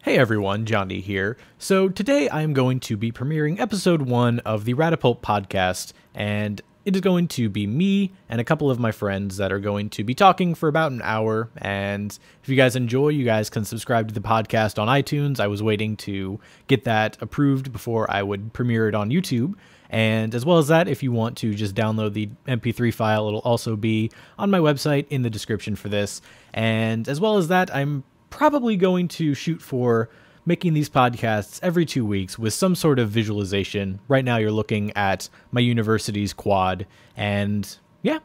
Hey everyone, Jon Doty here. So today I am going to be premiering episode 1 of the Radapult podcast, and it is going to be me and a couple of my friends that are going to be talking for about an hour, and if you guys enjoy, you guys can subscribe to the podcast on iTunes. I was waiting to get that approved before I would premiere it on YouTube, and as well as that, if you want to just download the MP3 file, it'll also be on my website in the description for this, and as well as that, I'm probably going to shoot for making these podcasts every 2 weeks with some sort of visualization. Right now you're looking at my university's quad, and yeah,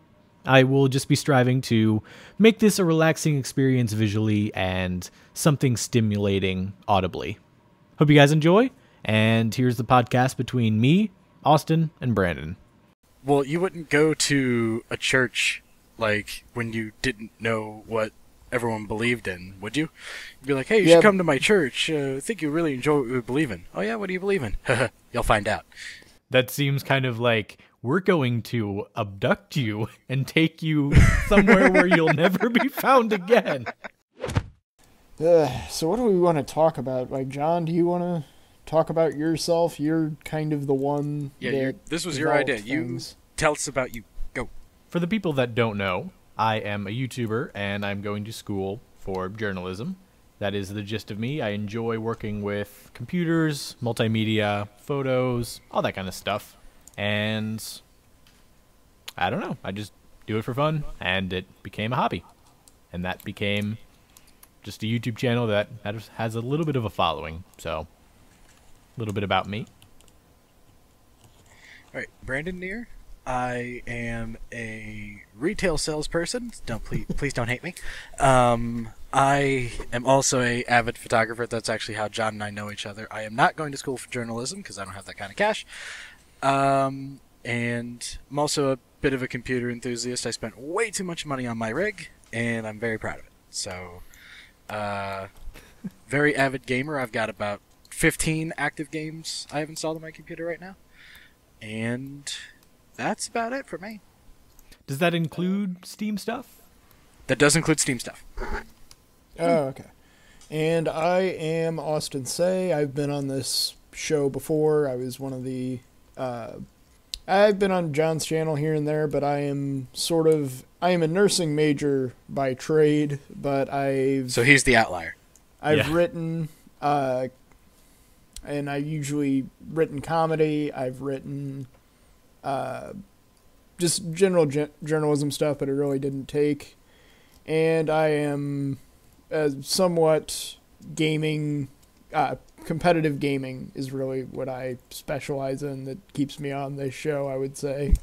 I will just be striving to make this a relaxing experience visually and something stimulating audibly. Hope you guys enjoy, and here's the podcast between me, Austin, and Brandon. Well, you wouldn't go to a church like when you didn't know what everyone believed in, would you? You'd be like, hey, you should come to my church. I think you really enjoy what we believe in. Oh yeah, what do you believe in? You'll find out. That seems kind of like we're going to abduct you and take you somewhere where you'll never be found again. So what do we want to talk about? Like, Jon, do you want to talk about yourself? You're kind of the one. Yeah, this was your idea. Things. You tell us about you. Go. For the people that don't know, I am a YouTuber, and I'm going to school for journalism. That is the gist of me. I enjoy working with computers, multimedia, photos, all that kind of stuff. And I don't know. I just do it for fun, and it became a hobby. And that became just a YouTube channel that has a little bit of a following. So, a little bit about me. All right, Brandon Neer. I am a retail salesperson. Please don't hate me. I am also a avid photographer. That's actually how Jon and I know each other. I am not going to school for journalism because I don't have that kind of cash. And I'm also a bit of a computer enthusiast. I spent way too much money on my rig, and I'm very proud of it. So, very avid gamer. I've got about 15 active games I have installed on my computer right now. And that's about it for me. Does that include Steam stuff? That does include Steam stuff. Oh, okay. And I am Austin Seay. I've been on this show before. I was one of the... I've been on Jon's channel here and there, but I am a nursing major by trade, but So he's the outlier. I've written... and I've usually written comedy. I've written... just general journalism stuff, but it really didn't take. And I am somewhat gaming, competitive gaming is really what I specialize in that keeps me on this show, I would say.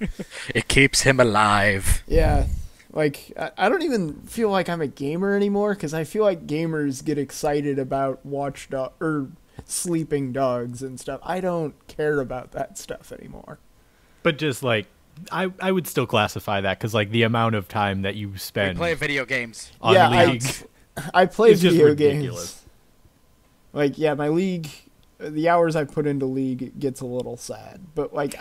It keeps him alive. Yeah. Like, I don't even feel like I'm a gamer anymore, because I feel like gamers get excited about sleeping dogs and stuff. I don't care about that stuff anymore. But just like, I would still classify that because like the amount of time that you spend. We play video games. On League I play is just video ridiculous. games. Like, yeah, my League, the hours I put into League gets a little sad. But like,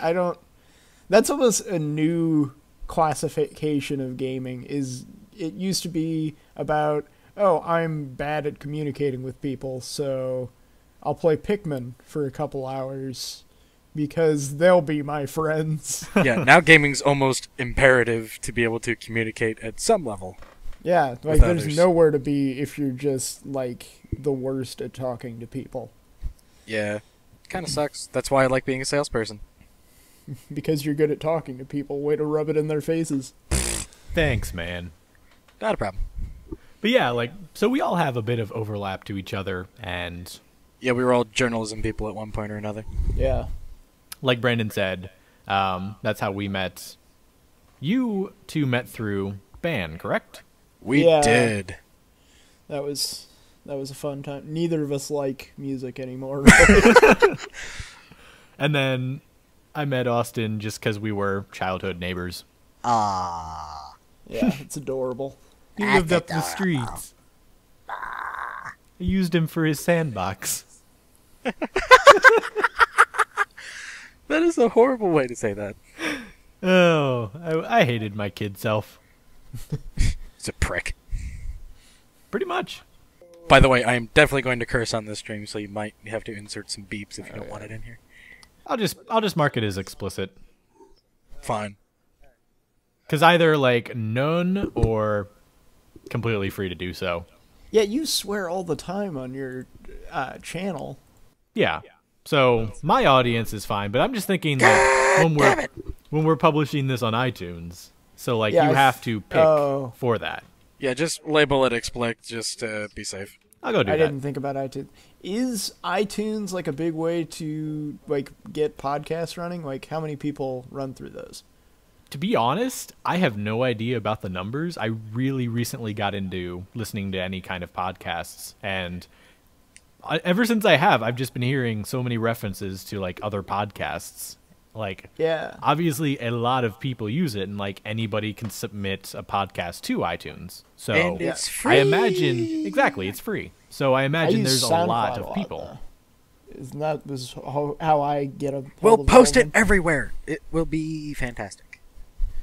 that's almost a new classification of gaming. It used to be about, oh, I'm bad at communicating with people, so I'll play Pikmin for a couple hours because they'll be my friends. Yeah, now gaming's almost imperative to be able to communicate at some level. Yeah, like there's nowhere to be if you're just like the worst at talking to people. Yeah, kind of sucks. That's why I like being a salesperson. Because you're good at talking to people. Way to rub it in their faces. Thanks, man. Not a problem. But yeah, like, so we all have a bit of overlap to each other, and yeah, we were all journalism people at one point or another. Yeah. Like Brandon said, that's how we met. You two met through band, correct? We did. That was a fun time. Neither of us like music anymore. And then I met Austin just because we were childhood neighbors. Ah. Yeah, it's adorable. He lived up the streets. I used him for his sandbox. That is a horrible way to say that. Oh, I hated my kid self. He's a prick. Pretty much. By the way, I am definitely going to curse on this stream, so you might have to insert some beeps if you don't want it in here. I'll just mark it as explicit. Fine. Because either like none or completely free to do so. Yeah, you swear all the time on your channel. Yeah. So my audience is fine, but I'm just thinking that when we're publishing this on iTunes, so like you have to pick for that. Yeah, just label it explicit just to be safe. I'll go do that. I didn't think about iTunes. Is iTunes like a big way to like get podcasts running? Like how many people run through those? To be honest, I have no idea about the numbers. I really recently got into listening to any kind of podcasts, and ever since I've just been hearing so many references to like other podcasts. Like, yeah, obviously a lot of people use it, and like anybody can submit a podcast to iTunes. So and it's free. I imagine it's free. So I imagine there's a lot of people. Isn't that how I get a? We'll post it everywhere. It will be fantastic.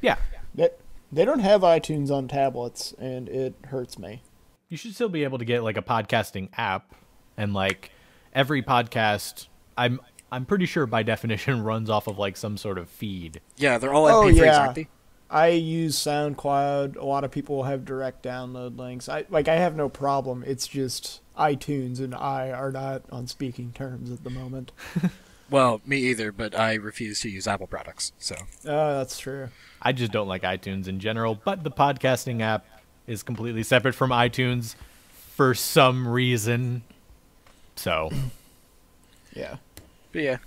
Yeah. They don't have iTunes on tablets, and it hurts me. You should still be able to get like a podcasting app, and like every podcast, I'm pretty sure by definition runs off of like some sort of feed. Yeah, they're all MP3s, aren't they? I use SoundCloud. A lot of people have direct download links. I have no problem. It's just iTunes and I are not on speaking terms at the moment. Well, me either, but I refuse to use Apple products. So. That's true. I just don't like iTunes in general, but the podcasting app is completely separate from iTunes for some reason. So. Yeah. But yeah.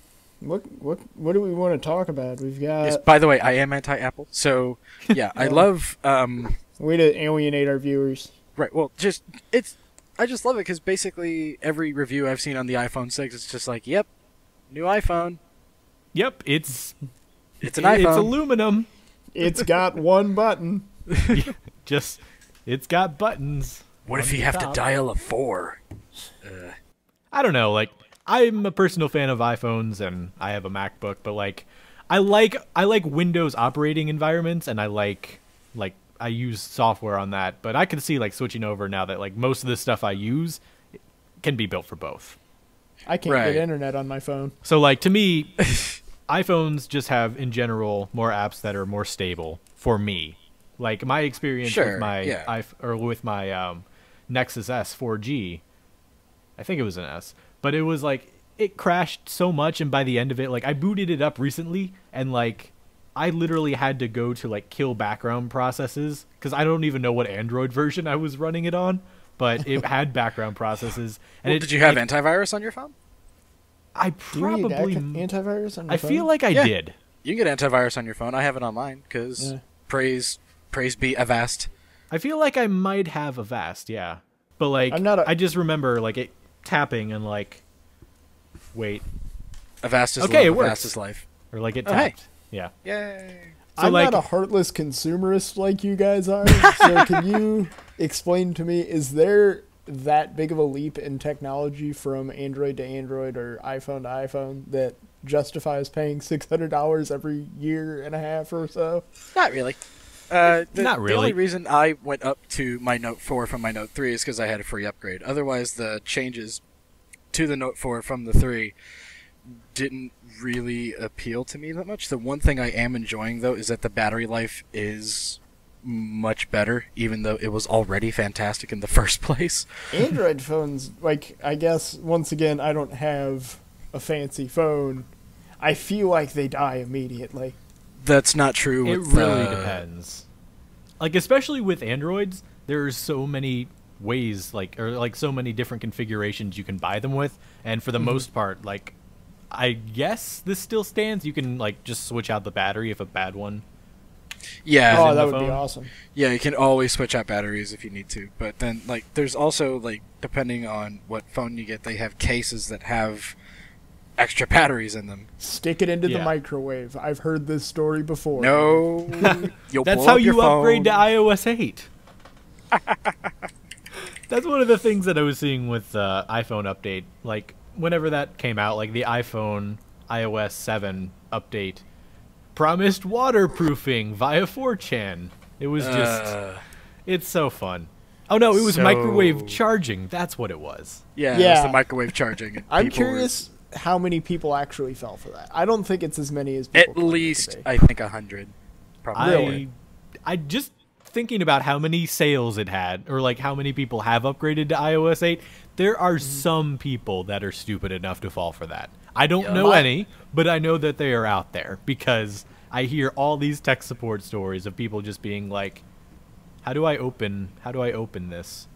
What do we want to talk about? We've got. Yes, by the way, I am anti-Apple, so yeah, I love. Way to alienate our viewers. Right. Well, I just love it because basically every review I've seen on the iPhone 6, it's just like, yep, new iPhone. Yep, it's an iPhone. It's aluminum. It's got one button. It's got buttons. What if you have to dial a 4? I don't know, like. I'm a personal fan of iPhones, and I have a MacBook, but like, I like Windows operating environments, and I use software on that. But I can see like switching over now that like most of the stuff I use can be built for both. I can't get internet on my phone. So like to me, iPhones just have in general more apps that are more stable for me. Like my experience with my Nexus S 4G, I think it was an S. But it was like, it crashed so much, and by the end of it, like, I booted it up recently, and like, I literally had to go to like kill background processes, because I don't even know what Android version I was running it on, but it had background processes. And did you have antivirus on your phone? I probably... antivirus on your phone? I feel like I did. You can get antivirus on your phone. I have it on mine, because praise be Avast. I feel like I might have Avast, yeah. But like, I just remember like it tapping and like, wait, Avast is okay, it works. Avast is life, or like it tapped. Hey. Yay! So I'm like, not a heartless consumerist like you guys are. So can you explain to me, is there that big of a leap in technology from Android to Android or iPhone to iPhone that justifies paying $600 every year and a half or so? Not really. Not really. The only reason I went up to my Note 4 from my Note 3 is because I had a free upgrade. Otherwise, the changes to the Note 4 from the 3 didn't really appeal to me that much. The one thing I am enjoying, though, is that the battery life is much better, even though it was already fantastic in the first place. Android phones, like, I guess, once again, I don't have a fancy phone. I feel like they die immediately. That's not true. It really depends. Like, especially with Androids, there's so many ways, like so many different configurations you can buy them with, and for the most part, like, I guess this still stands. You can, like, just switch out the battery if a bad one. Yeah. Oh, that would be awesome. Yeah, you can always switch out batteries if you need to. But then, like, there's also, like, depending on what phone you get, they have cases that have extra batteries in them. Stick it into the microwave. I've heard this story before. No. That's how you upgrade to iOS 8. That's one of the things that I was seeing with iPhone update. Like, whenever that came out, like the iPhone iOS 7 update promised waterproofing via 4chan. It was just... it's so fun. Oh no, it was So- microwave charging. That's what it was. Yeah, Yeah. it's the microwave charging. And I'm people were- curious how many people actually fell for that. I don't think it's as many as people At claim it to least, be. I think 100. Probably. I just thinking about how many sales it had, or like how many people have upgraded to iOS 8. There are some people that are stupid enough to fall for that. I don't Yeah. know any, but I know that they are out there because I hear all these tech support stories of people just being like, "How do I open this?"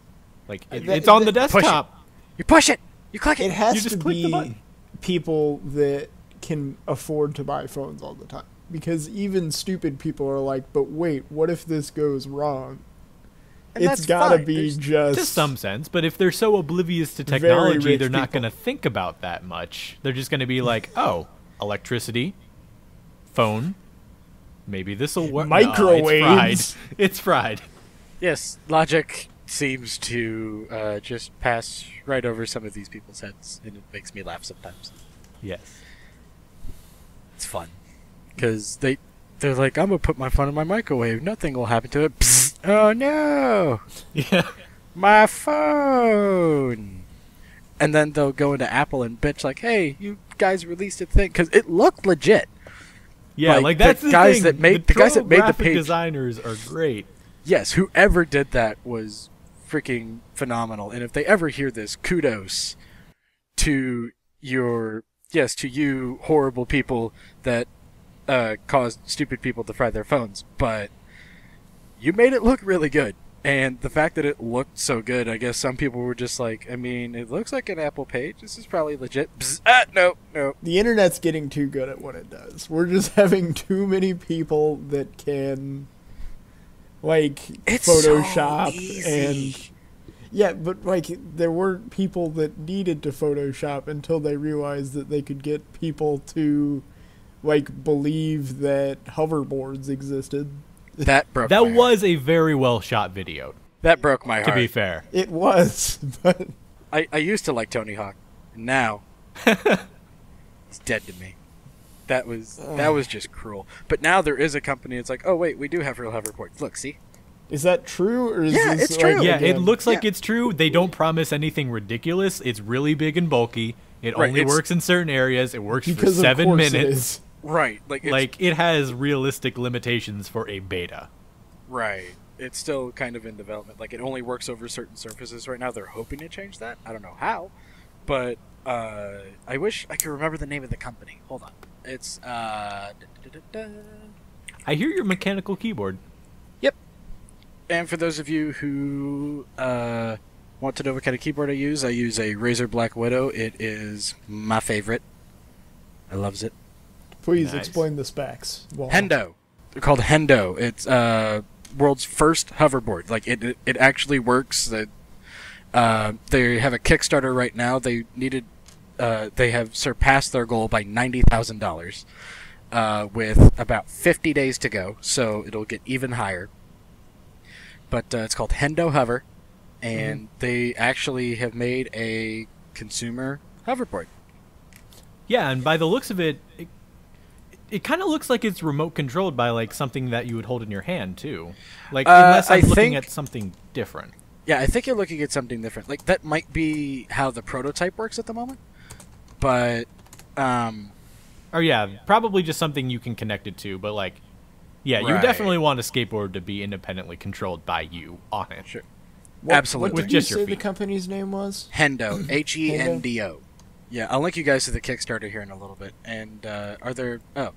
Like it's on the desktop. You push it. You click It it. has You just to click the be button. people that can afford to buy phones all the time. Because even stupid people are like, but wait, what if this goes wrong? And It's that's gotta fine. be There's- just To some sense, but if they're so oblivious to Very technology, rich they're not people. going to think about that much. They're just going to be like, "Oh, electricity, phone, maybe this will work." Microwaves. It's fried. Yes, logic seems to just pass right over some of these people's heads, and it makes me laugh sometimes. Yes. It's fun because they're like, I'm gonna put my phone in my microwave. Nothing will happen to it. Psst. Oh no, Yeah. my phone. And then they'll go into Apple and bitch like, hey, you guys released a thing because it looked legit. Yeah, Like, like that's the the guys thing. that made- the guys that made the graphic page- designers are great. Yes, whoever did that was freaking phenomenal. And if they ever hear this, kudos to you horrible people that caused stupid people to fry their phones. But you made it look really good. And the fact that it looked so good, I guess some people were just like, I mean, it looks like an Apple page. This is probably legit. Bzz, no. the internet's getting too good at what it does. We're just having too many people that can like It's Photoshop so easy. and yeah, but like there were people that needed to Photoshop until they realized that they could get people to like believe that hoverboards existed. That broke That my heart. was a very well shot video, That broke my to heart. be fair. It was, but I used to like Tony Hawk. And now he's dead to me. That was just cruel. But now there is a company. It's like, oh wait, we do have real hoverboards. Look, see. is that true or is Yeah, this it's true. like, Yeah, it again- looks like Yeah. it's true. They don't promise anything ridiculous. It's really big and bulky. It Right, only it's- works in certain areas. It works because for 7 of course it minutes. is. Right. Like it's, Like it has realistic limitations for a beta. right. It's still kind of in development. Like it only works over certain surfaces right now. They're hoping to change that. I don't know how, but I wish I could remember the name of the company. Hold on. It's I hear your mechanical keyboard. And for those of you who want to know what kind of keyboard I use a Razer Black Widow. It is my favorite. I loves it. Please Nice. explain the specs. Well, Hendo. They're called Hendo. It's world's first hoverboard. Like it actually works. That they have a Kickstarter right now. They have surpassed their goal by $90,000 with about 50 days to go. So it'll get even higher. But it's called Hendo Hover, and they actually have made a consumer hoverboard. Yeah, and by the looks of it, it kind of looks like it's remote controlled by like something that you would hold in your hand too. Like unless I I'm looking think- at something different. Yeah, I think you're looking at something different. Like that might be how the prototype works at the moment, but Or yeah, probably just something you can connect it to, but like yeah, you Right. definitely want a skateboard to be independently controlled by you on it. Sure. what, absolutely. What With did you just your say the feet. company's name was? Hendo, Hendo. Yeah, I'll link you guys to the Kickstarter here in a little bit. And are there? Oh,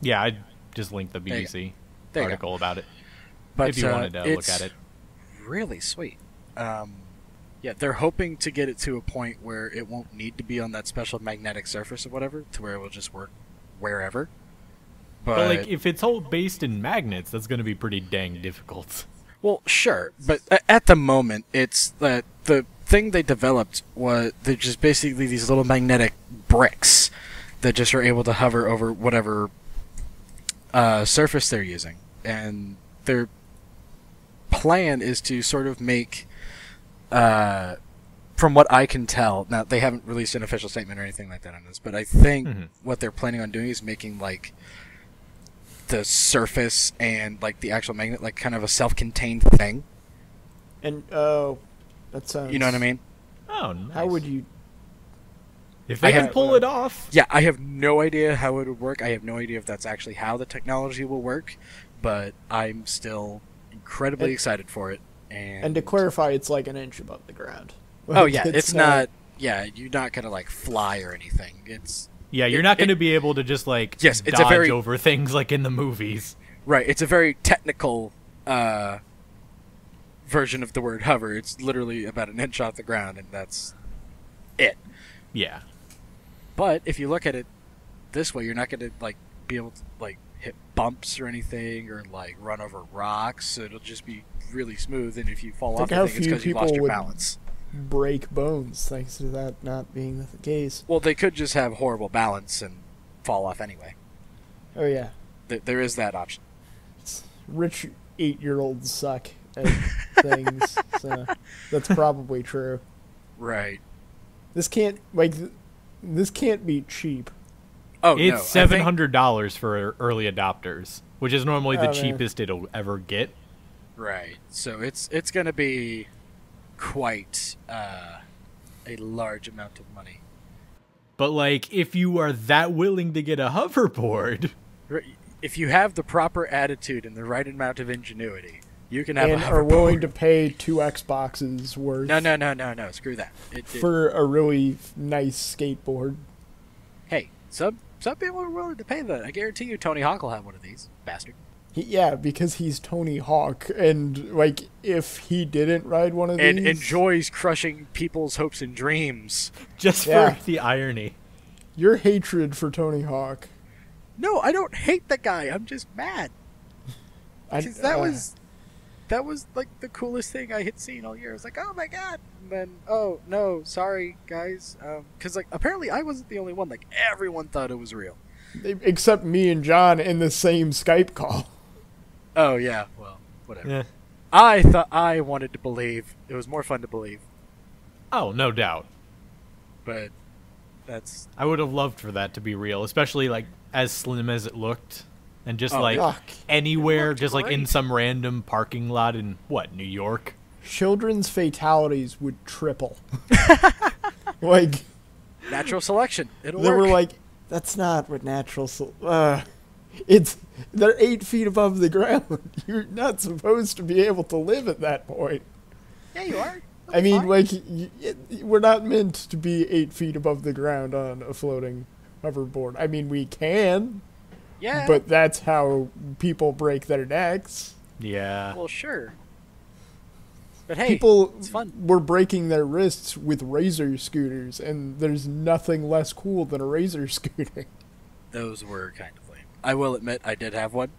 Yeah, I just linked the There you BBC There you go. article about it but if you wanted to look it's at it. really sweet. Yeah, they're hoping to get it to a point where it won't need to be on that special magnetic surface or whatever, to where it will just work wherever. But like if it's all based in magnets, that's going to be pretty dang difficult. Well, sure, but at the moment, it's that the thing they developed was they're just basically these little magnetic bricks that just are able to hover over whatever surface they're using, and their plan is to sort of make, from what I can tell, now they haven't released an official statement or anything like that on this, but I think what they're planning on doing is making like the surface and like the actual magnet like kind of a self-contained thing, And that sounds. You know what I mean? Oh, nice. How would you? If they can pull it off. Yeah, I have no idea how it would work. I have no idea if that's actually how the technology will work, but I'm still incredibly excited for it. And to clarify, it's like an inch above the ground. Oh yeah, it's not. Yeah, you're not gonna like fly or anything. Yeah, you're not going to be able to just like it's dodge over things like in the movies. Right, it's a very technical version of the word hover. It's literally about an inch off the ground, and that's it. Yeah. But if you look at it this way, you're not going to like be able to like hit bumps or anything, or like run over rocks. It'll just be really smooth, and if you fall off the thing, it's because you lost your balance. Break bones thanks to that not being the case. Well, they could just have horrible balance and fall off anyway. Oh yeah, there is that option. Rich 8-year-olds suck at things, so that's probably true. Right. This can't be cheap. Oh, it's no, $700 for early adopters, which is normally the cheapest it'll ever get. Right. So it's going to be quite a large amount of money. But like, if you are that willing to get a hoverboard, if you have the proper attitude and the right amount of ingenuity, you can have a hoverboard. And are willing to pay 2 Xboxes worth. No. Screw that. For a really nice skateboard. Hey, some people are willing to pay that. I guarantee you, Tony Hawk will have one of these, bastard. Yeah, because he's Tony Hawk, and like if he didn't ride one of these, and enjoys crushing people's hopes and dreams, just for the irony. Your hatred for Tony Hawk. No, I don't hate the guy. I'm just mad. Because that was like the coolest thing I had seen all year. I was like, oh my god. And then, oh no, sorry guys. Because like apparently I wasn't the only one. Like everyone thought it was real, except me and John in the same Skype call. Oh yeah, well, whatever. Yeah. I thought I wanted to believe. It was more fun to believe. Oh, no doubt. But that's... I would have loved for that to be real, especially like as slim as it looked, and just anywhere, just like in some random parking lot in New York. Children's fatalities would triple. Like natural selection. It'll they work. were like, that's not what natural. They're 8 feet above the ground. You're not supposed to be able to live at that point. Yeah, you are. I mean, like, we're not meant to be 8 feet above the ground on a floating hoverboard. I mean, we can. Yeah. But that's how people break their necks. Yeah. Well, sure. But hey, people it's fun. Were breaking their wrists with razor scooters, and there's nothing less cool than a razor scooter. Those were kind of lame. I will admit, I did have one.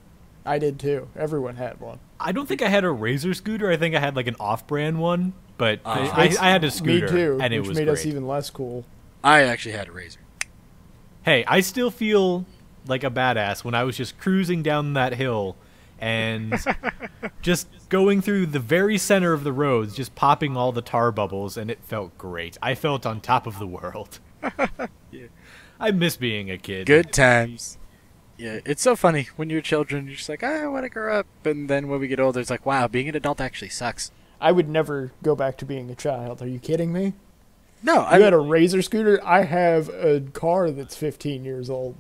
I did too. Everyone had one. I don't think I had a razor scooter. I think I had like an off-brand one, but I had a scooter. Me too, and it which was made great. us even less cool. I actually had a razor. Hey, I still feel like a badass when I was just cruising down that hill and just going through the very center of the roads, just popping all the tar bubbles, and it felt great. I felt on top of the world. Yeah. I miss being a kid. Good times. Yeah, it's so funny when you're children. You're just like, I want to grow up, and then when we get older, it's like, wow, being an adult actually sucks. I would never go back to being a child. Are you kidding me? No, you had a razor scooter. I have a car that's 15 years old.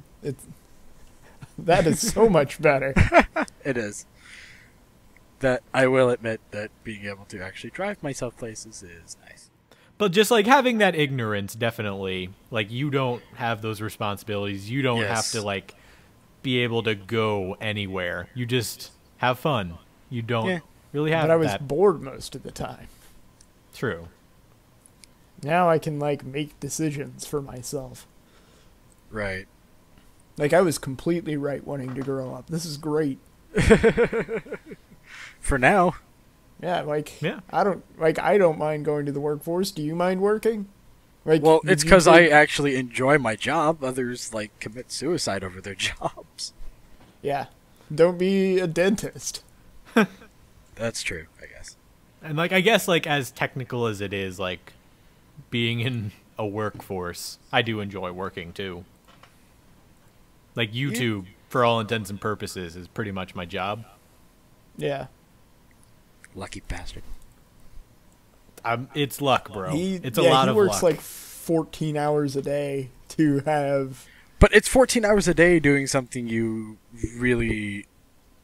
That is so much better. It is. That I will admit that being able to actually drive myself places is nice. But just like having that ignorance, definitely, like you don't have those responsibilities. You don't have to like be able to go anywhere. You just have fun. You don't really have. But I was bored most of the time. True. Now I can like make decisions for myself. Right. Like I was completely right wanting to grow up. This is great. For now. Yeah, I don't mind going to the workforce. Do you mind working? Like, well, it's because I actually enjoy my job. Others like commit suicide over their jobs. Yeah. Don't be a dentist. That's true, I guess. And like I guess like as technical as it is, like being in a workforce, I do enjoy working too. Like YouTube, for all intents and purposes, is pretty much my job. Yeah. Lucky bastard. It's luck, bro. It's a yeah, lot he of works luck. like 14 hours a day to have. But it's 14 hours a day doing something you really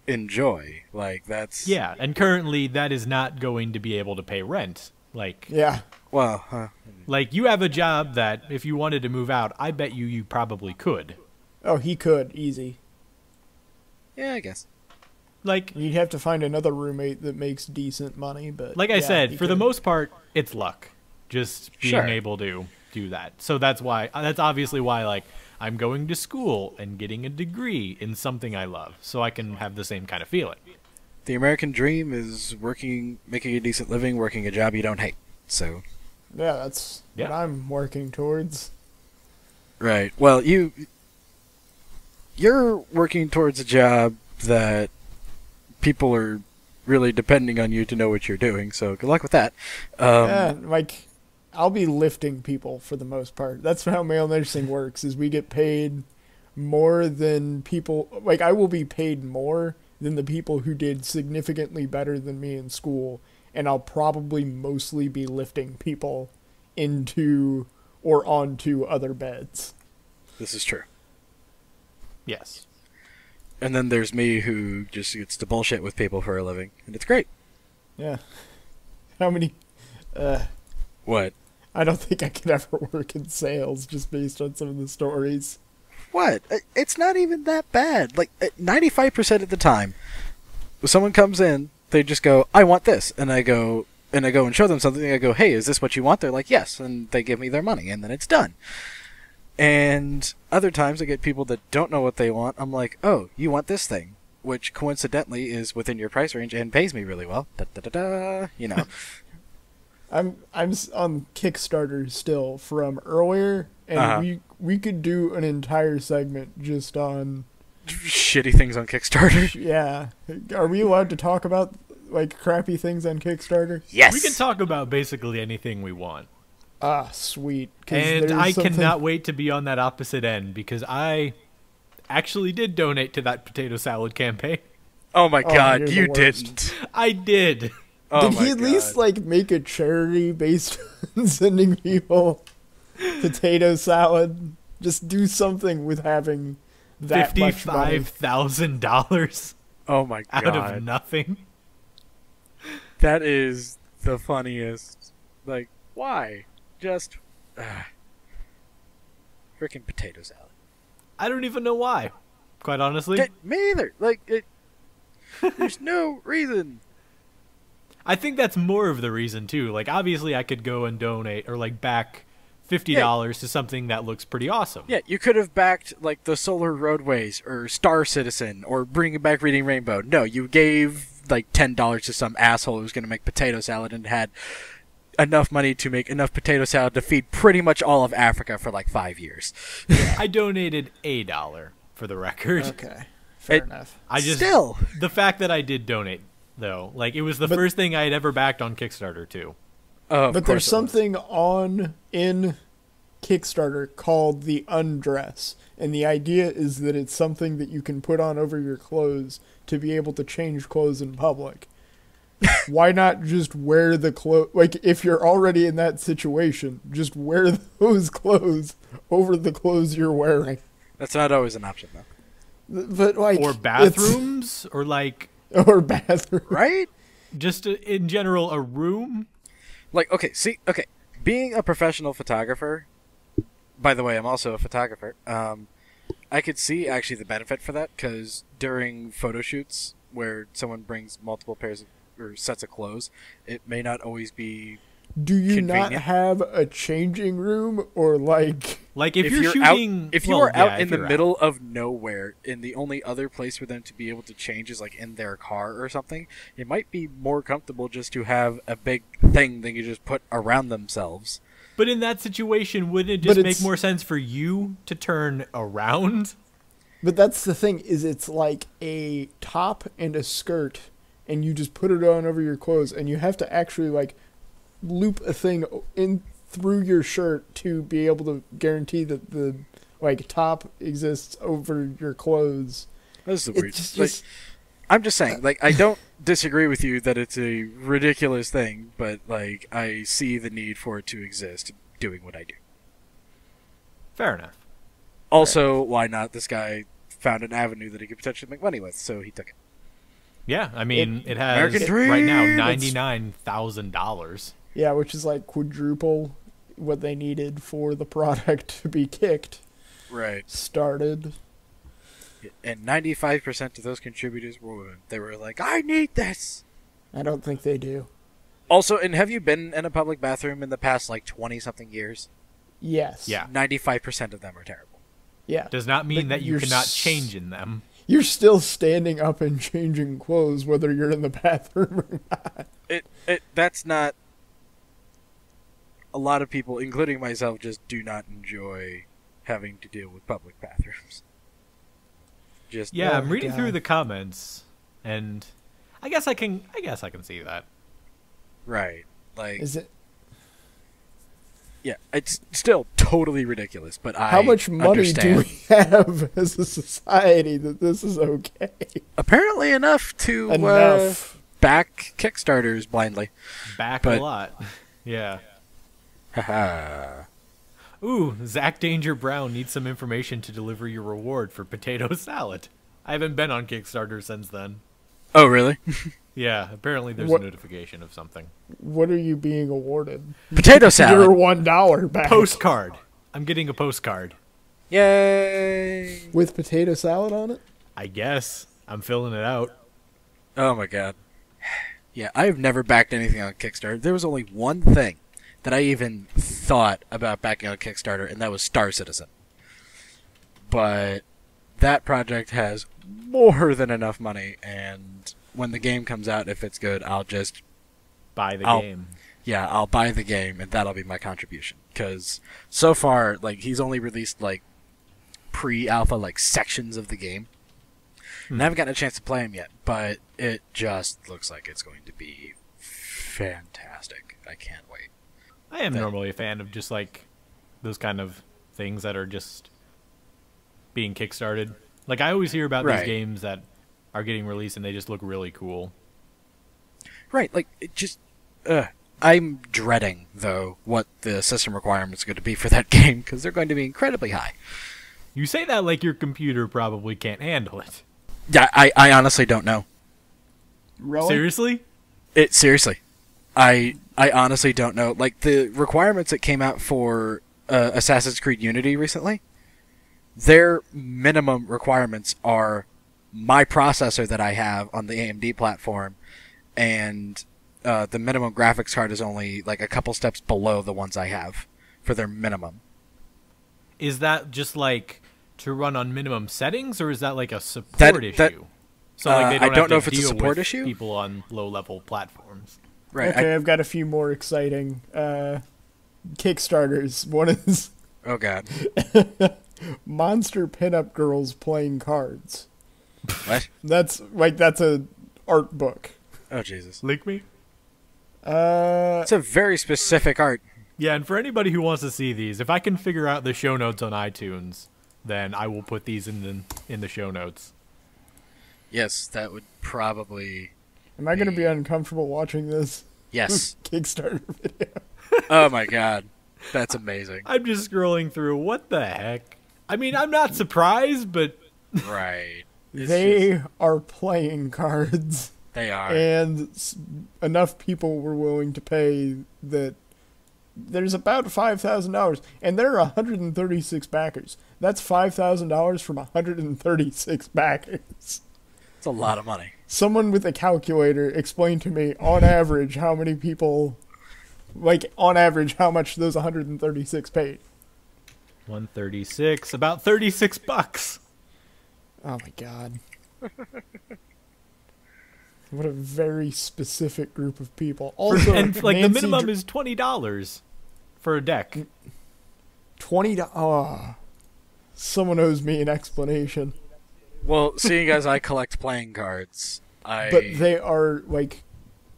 enjoy. Like, that's... Yeah, and currently that is not going to be able to pay rent. Like, Yeah. Well, like you have a job that if you wanted to move out, I bet you probably could. Oh, he could easy. yeah, I guess. Like, You'd have to find another roommate that makes decent money, but like I yeah, said, he for the could. most part, it's luck. Just being Sure. able to do that. So that's obviously why, like, I'm going to school and getting a degree in something I love, so I can have the same kind of feeling. The American dream is making a decent living, working a job you don't hate. So, Yeah, that's what Yeah. I'm working towards. right. Well, you're working towards a job that people are really depending on you to know what you're doing. So, good luck with that. Yeah, like I'll be lifting people for the most part. That's how male nursing works. Is we get paid more than people. Like I will be paid more than the people who did significantly better than me in school, and I'll probably mostly be lifting people into or onto other beds. This is true. Yes. And then there's me who just gets to bullshit with people for a living, and it's great. Yeah. How many? What? I don't think I could ever work in sales just based on some of the stories. What? It's not even that bad. Like 95% of the time, when someone comes in, they just go, "I want this," and I go and show them something. I go, "Hey, is this what you want?" They're like, "Yes," and they give me their money, and then it's done. And other times, I get people that don't know what they want. I'm like, "Oh, you want this thing," which coincidentally is within your price range and pays me really well. Da da da da. You know. I'm on Kickstarter still from earlier, and we could do an entire segment just on Shitty things on Kickstarter. yeah. Are we allowed to talk about like crappy things on Kickstarter? Yes. We can talk about basically anything we want. Ah, sweet. 'Cause And there's I something- cannot wait to be on that opposite end because I actually did donate to that potato salad campaign. Oh my god, you're the you worst. didn't. I did. Oh Did my he at least God. like make a charity based on sending people potato salad? Just do something with having that much money. $55,000 Oh my god. out of nothing. That is the funniest. Like, why? Just freaking potato salad. I don't even know why, quite honestly. Me either. Like, there's no reason. I think that's more of the reason, too. Like, obviously, I could go and donate or, like, back $50 to something that looks pretty awesome. Yeah, you could have backed like the Solar Roadways or Star Citizen or bringing back Reading Rainbow. No, you gave like $10 to some asshole who was going to make potato salad and had enough money to make enough potato salad to feed pretty much all of Africa for like 5 years. I donated $1 for the record. Okay, fair It- enough. I just Still. the fact that I did donate though, like it was the first thing I had ever backed on Kickstarter too. Of But course there's it was. something in Kickstarter called the undress, and the idea is that it's something that you can put on over your clothes to be able to change clothes in public. Why not just wear the clothes? Like, if you're already in that situation, just wear those clothes over the clothes you're wearing. That's not always an option though. But like, Or bathrooms or like or bathroom. Right? just in general a room. Like, okay, being a professional photographer, by the way, I'm also a photographer, I could see actually the benefit for that, because during photo shoots where someone brings multiple pairs of, or sets of clothes, it may not always be... Do you not Convenient. have a changing room, or like? Like if you're out, shooting if you well, are yeah, out in if the you're middle of nowhere, and the only other place for them to be able to change is like in their car or something, it might be more comfortable just to have a big thing they can just put around themselves. But in that situation, wouldn't it But just make it's- more sense for you to turn around? But that's the thing, is it's like a top and a skirt, and you just put it on over your clothes, and you have to actually like loop a thing in through your shirt to be able to guarantee that the like top exists over your clothes. This is the It's weird. just- Like, I'm just saying, like, I don't disagree with you that it's a ridiculous thing, but, like, I see the need for it to exist doing what I do. Fair enough. Also, why not? This guy found an avenue that he could potentially make money with, so he took it. Yeah, I mean, it has American Dream! right now $99,000. Yeah, which is like quadruple what they needed for the product to be kicked. Right. Started. And 95% of those contributors were women. They were like, I need this! I don't think they do. Also, and have you been in a public bathroom in the past, like, 20-something years? Yes. Yeah. 95% of them are terrible. Yeah. Does not mean But that you you're cannot change in them. You're still standing up and changing clothes whether you're in the bathroom or not. That's not... A lot of people, including myself, just do not enjoy having to deal with public bathrooms. Just Yeah, Oh I'm my reading God. through the comments, and I guess I can see that. right. Like, Is it? yeah, it's still totally ridiculous, but How much money understand. do we have as a society that this is okay? Apparently enough to Enough. back Kickstarters blindly. Back But- a lot. Yeah. Haha. Ooh, Zach Danger Brown needs some information to deliver your reward for potato salad. I haven't been on Kickstarter since then. Oh, really? Yeah, apparently there's What- a notification of something. What are you being awarded? Potato Your salad. $1 back. Postcard. I'm getting a postcard. Yay! With potato salad on it? I guess. I'm filling it out. Oh my god. Yeah, I've never backed anything on Kickstarter. There was only one thing that I even thought about backing on Kickstarter, and that was Star Citizen. But that project has more than enough money, and when the game comes out, if it's good, I'll just... Buy the I'll- game. Yeah, I'll buy the game, and that'll be my contribution. Because so far, like, he's only released, like, pre-alpha, like, sections of the game. And I haven't gotten a chance to play him yet, but it just looks like it's going to be fantastic. I can't wait. I am that- normally a fan of just like those kind of things that are just being kickstarted. Like I always hear about Right. these games that are getting released and they just look really cool. Right, like, it just... I'm dreading, though, what the system requirements are going to be for that game, because they're going to be incredibly high. You say that like your computer probably can't handle it. Yeah, I honestly don't know. Really? Seriously? Seriously. I honestly don't know. Like, the requirements that came out for Assassin's Creed Unity recently, their minimum requirements are my processor that I have on the AMD platform, and the minimum graphics card is only like a couple steps below the ones I have for their minimum. Is that just like to run on minimum settings, or is that like a support That- issue? So like they I don't don't have to know if it's a deal support with issue. people on low-level platforms. Right. Okay, I've got a few more exciting Kickstarters. One is Oh god. Monster Pinup Girls Playing Cards. What? That's a art book. Oh Jesus. Link me? It's a very specific art. Yeah, and for anybody who wants to see these, if I can figure out the show notes on iTunes, then I will put these in the show notes. Yes, that would probably... Am I going to be uncomfortable watching this Yes. Kickstarter video? Oh my god. That's amazing. I'm just scrolling through. What the heck? I mean, I'm not surprised, but Right. It's They just- are playing cards, they are. and enough people were willing to pay that there's about $5,000, and there are 136 backers. That's $5,000 from 136 backers. It's a lot of money. Someone with a calculator explained to me, on average, how many people, like, on average, how much those 136 paid. 136, about $36. Oh my god. What a very specific group of people. Also, And like the Nancy minimum is $20 for a deck. $20. Oh, someone owes me an explanation. Well, seeing as I collect playing cards, But they are like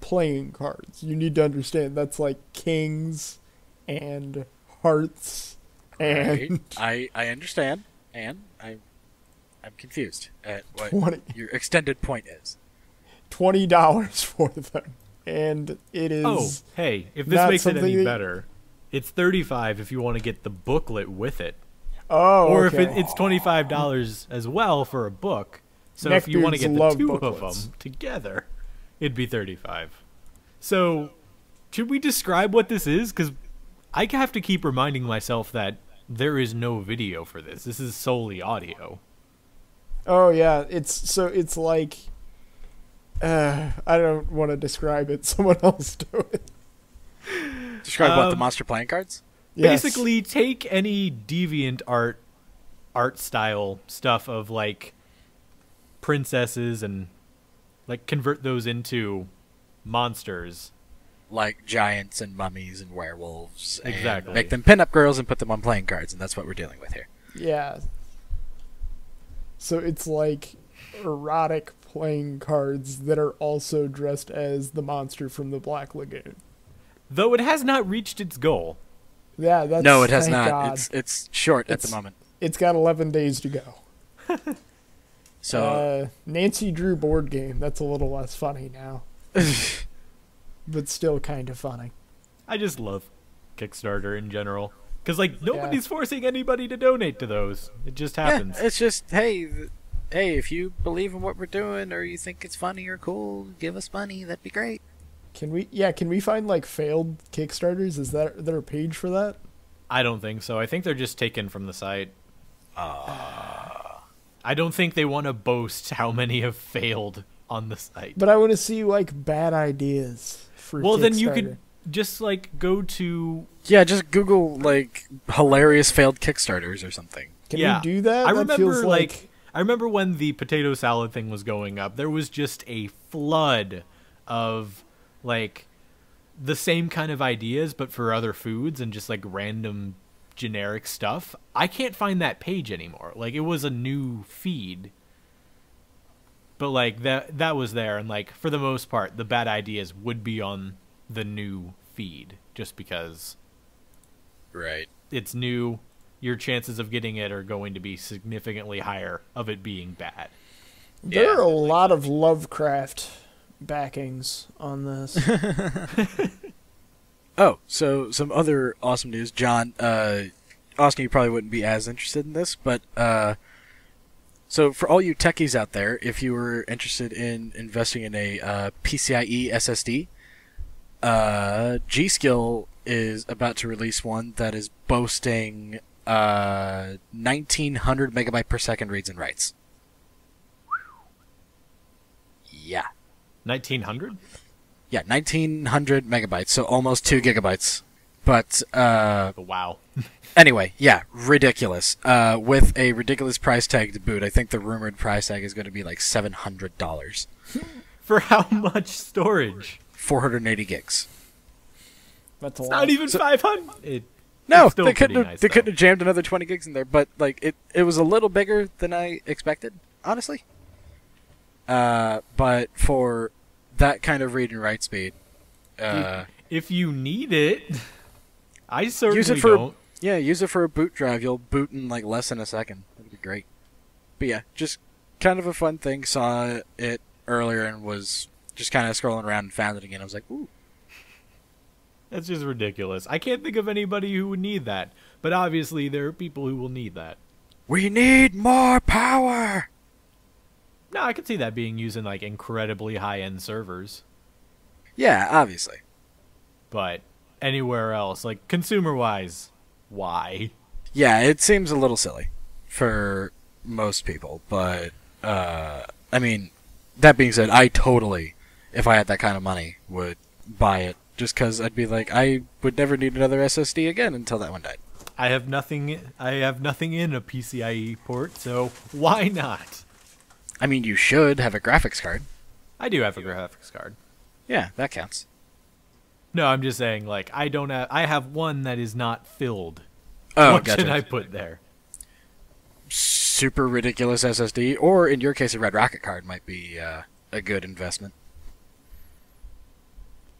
playing cards. You need to understand that's like kings and hearts and Right. I understand, and I'm confused at what 20. your extended point is. $20 for them, and it is. Oh, hey, if this not makes it any something better, it's $35 if you want to get the booklet with it. Oh, Or okay. if it's $25 as well for a book. So if you want to get the love two booklets. of them together, it'd be $35. So, should we describe what this is? Because I have to keep reminding myself that there is no video for this. This is solely audio. Oh yeah, it's like. I don't want to describe it. Someone else do it. Describe what, the monster playing cards? Yes. Basically, take any deviant art style stuff of like princesses and like convert those into monsters. Like giants and mummies and werewolves. Exactly. And make them pinup girls and put them on playing cards, and that's what we're dealing with here. Yeah. So it's like erotic playing cards that are also dressed as the monster from the Black Lagoon. Though it has not reached its goal. Yeah, that's No, it has thank not. God. It's short at It's- the moment. It's got 11 days to go. So Nancy Drew board game. That's a little less funny now, but still kind of funny. I just love Kickstarter in general. Because, like, nobody's forcing anybody to donate to those. It just happens. yeah, it's just hey, if you believe in what we're doing or you think it's funny or cool, give us money. That'd be great. Can we find like failed Kickstarters? Is there a page for that? I don't think so. I think they're just taken from the site. I don't think they want to boast how many have failed on the site. But I want to see like bad ideas for Well, Kickstarter. then you could just, like, go to... Yeah, just Google like hilarious failed Kickstarters or something. Can yeah. we do that? I That remember, feels like... I remember when the potato salad thing was going up, there was just a flood of, like, the same kind of ideas, but for other foods and just, like, random generic stuff. I can't find that page anymore. Like, it was a new feed. But, like, that was there, and, like, for the most part, the bad ideas would be on the new feed, just because Right. it's new. Your chances of getting it are going to be significantly higher of it being bad. There Yeah. are a lot of Lovecraft backings on this. Oh, so some other awesome news, John. Austin, you probably wouldn't be as interested in this, but so for all you techies out there, if you were interested in investing in a PCIe SSD, G-Skill is about to release one that is boasting 1900 megabyte per second reads and writes. Yeah. 1900? Yeah, 1900 megabytes, so almost 2 gigabytes. But, Wow. anyway, yeah, ridiculous. With a ridiculous price tag to boot. I think the rumored price tag is going to be like $700. For how much storage? 480 gigs. That's a It's lot. not even 500. No, It's still they couldn't pretty have, nice, they though. couldn't have jammed another 20 gigs in there, but like it was a little bigger than I expected, honestly. But for that kind of read and write speed, If you need it, I certainly use it for don't. use it for a boot drive. You'll boot in like less than a second. That'd be great. But yeah, just kind of a fun thing. Saw it earlier and was just kind of scrolling around and found it again. I was like, ooh. That's just ridiculous. I can't think of anybody who would need that. But obviously, there are people who will need that. We need more power. No, I could see that being used in, like, incredibly high-end servers. Yeah, obviously. But anywhere else, like, consumer-wise, why? Yeah, it seems a little silly for most people, but I mean, that being said, I totally, if I had that kind of money, would buy it just because I'd be like, I would never need another SSD again until that one died. I have nothing in a PCIe port, so why not? I mean, you should have a graphics card. I do have a graphics card. Yeah, that counts. No, I'm just saying, like, I have one that is not filled. Oh, What gotcha. should I put there? Super ridiculous SSD, or in your case, a Red Rocket card might be a good investment.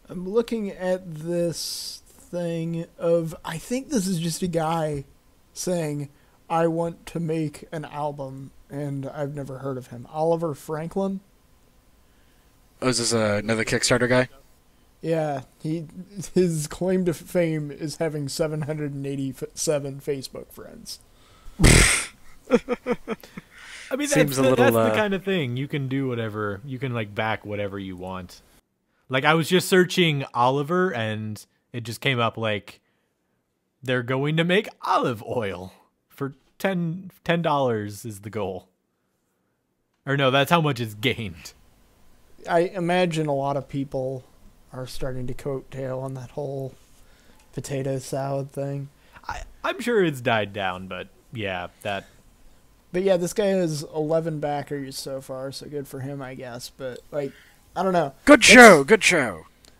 I'm looking at this thing of, I think this is just a guy saying, I want to make an album, and I've never heard of him. Oliver Franklin? Oh, is this another Kickstarter guy? Yeah, his claim to fame is having 787 Facebook friends. I mean, Seems that's a little, the kind of thing. You can do whatever. You can, like, back whatever you want. Like, I was just searching Oliver, and it just came up, like, they're going to make olive oil for $10 is the goal. Or no, that's how much is gained. I imagine a lot of people are starting to coattail on that whole potato salad thing. I'm sure it's died down, but yeah, that... But yeah, this guy has 11 backers so far, so good for him, I guess. But, like, I don't know. Good show.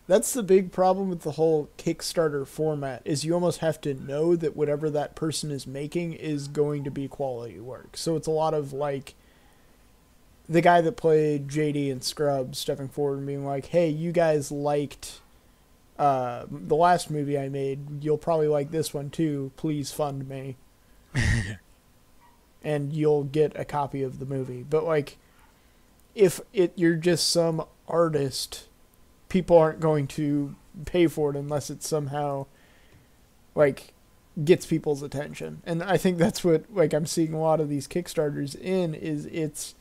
That's the big problem with the whole Kickstarter format, is you almost have to know that whatever that person is making is going to be quality work. So it's a lot of, like, the guy that played JD in Scrubs stepping forward and being like, hey, you guys liked the last movie I made. You'll probably like this one too. Please fund me. And you'll get a copy of the movie. But, like, if you're just some artist, people aren't going to pay for it unless it somehow, like, gets people's attention. And I think that's what, like, I'm seeing a lot of these Kickstarters in, is it's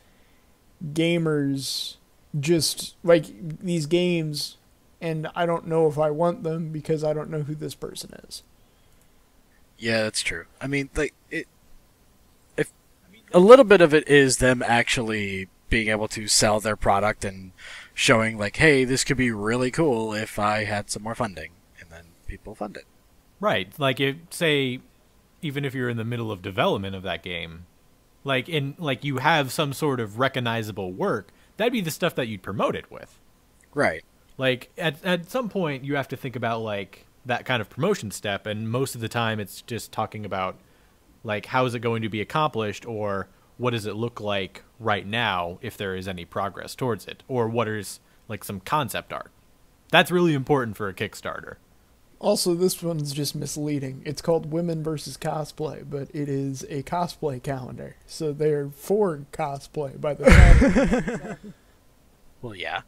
gamers just, like, these games, and I don't know if I want them because I don't know who this person is. Yeah, that's true. I mean, like, if a little bit of it is them actually being able to sell their product and showing, like, hey, this could be really cool if I had some more funding, and then people fund it. Right. Like, say, even if you're in the middle of development of that game, like, you have some sort of recognizable work, that'd be the stuff that you'd promote it with. Right. Like, at some point, you have to think about, like, that kind of promotion step, and most of the time it's just talking about, like, how is it going to be accomplished, or what does it look like right now if there is any progress towards it, or what is, like, some concept art. That's really important for a Kickstarter. Also, this one's just misleading. It's called Women versus Cosplay, but it is a cosplay calendar. So they're for cosplay by the time. Well, yeah,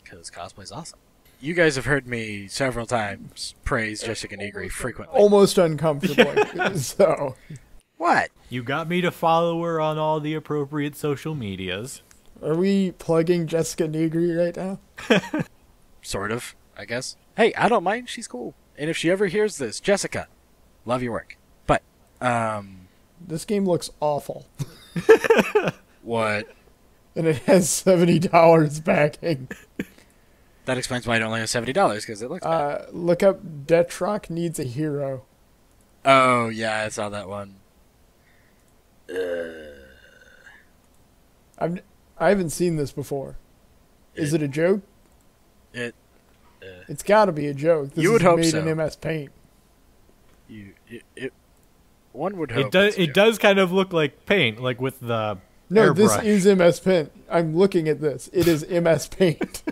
because cosplay's awesome. You guys have heard me several times praise Jessica Negri frequently. Almost uncomfortably. So, what? You got me to follow her on all the appropriate social medias. are we plugging Jessica Negri right now? Sort of, I guess. Hey, I don't mind. She's cool. And if she ever hears this, Jessica, love your work. But, This game looks awful. what? And it has $70 backing. That explains why it only has $70, because it looks bad. Look up Detrock Needs a Hero. Oh, yeah, I saw that one. I haven't seen this before. Is it a joke? It's got to be a joke. This You would is hope made so. in MS Paint. One would hope. It does kind of look like paint, like with the No, this airbrush. is MS Paint. I'm looking at this. It is MS Paint.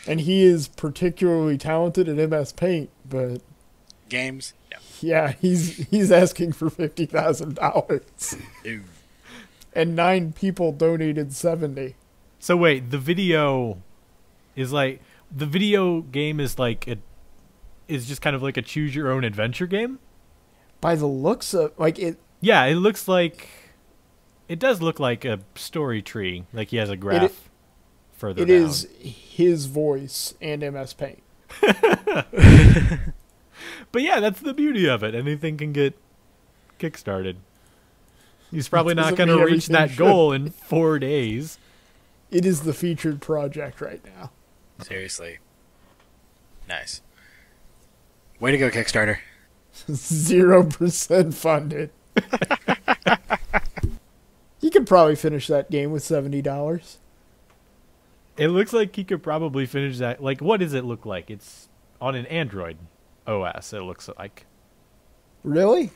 And he is particularly talented at MS Paint, but Games? No. yeah, he's asking for $50,000. Ew. And 9 people donated 70. So wait, the video game is like is just kind of like a choose your own adventure game? By the looks of, like, it... Yeah, it does look like a story tree, like he has a graph further down. It is his voice and MS Paint. But yeah, that's the beauty of it. Anything can get kickstarted. He's probably not Doesn't going to mean reach everything that should. goal in 4 days. It is the featured project right now. Seriously. Nice. Way to go, Kickstarter. 0% funded. He could probably finish that game with $70. It looks like he could probably finish that. Like, what does it look like? It's on an Android OS, it looks like. Really?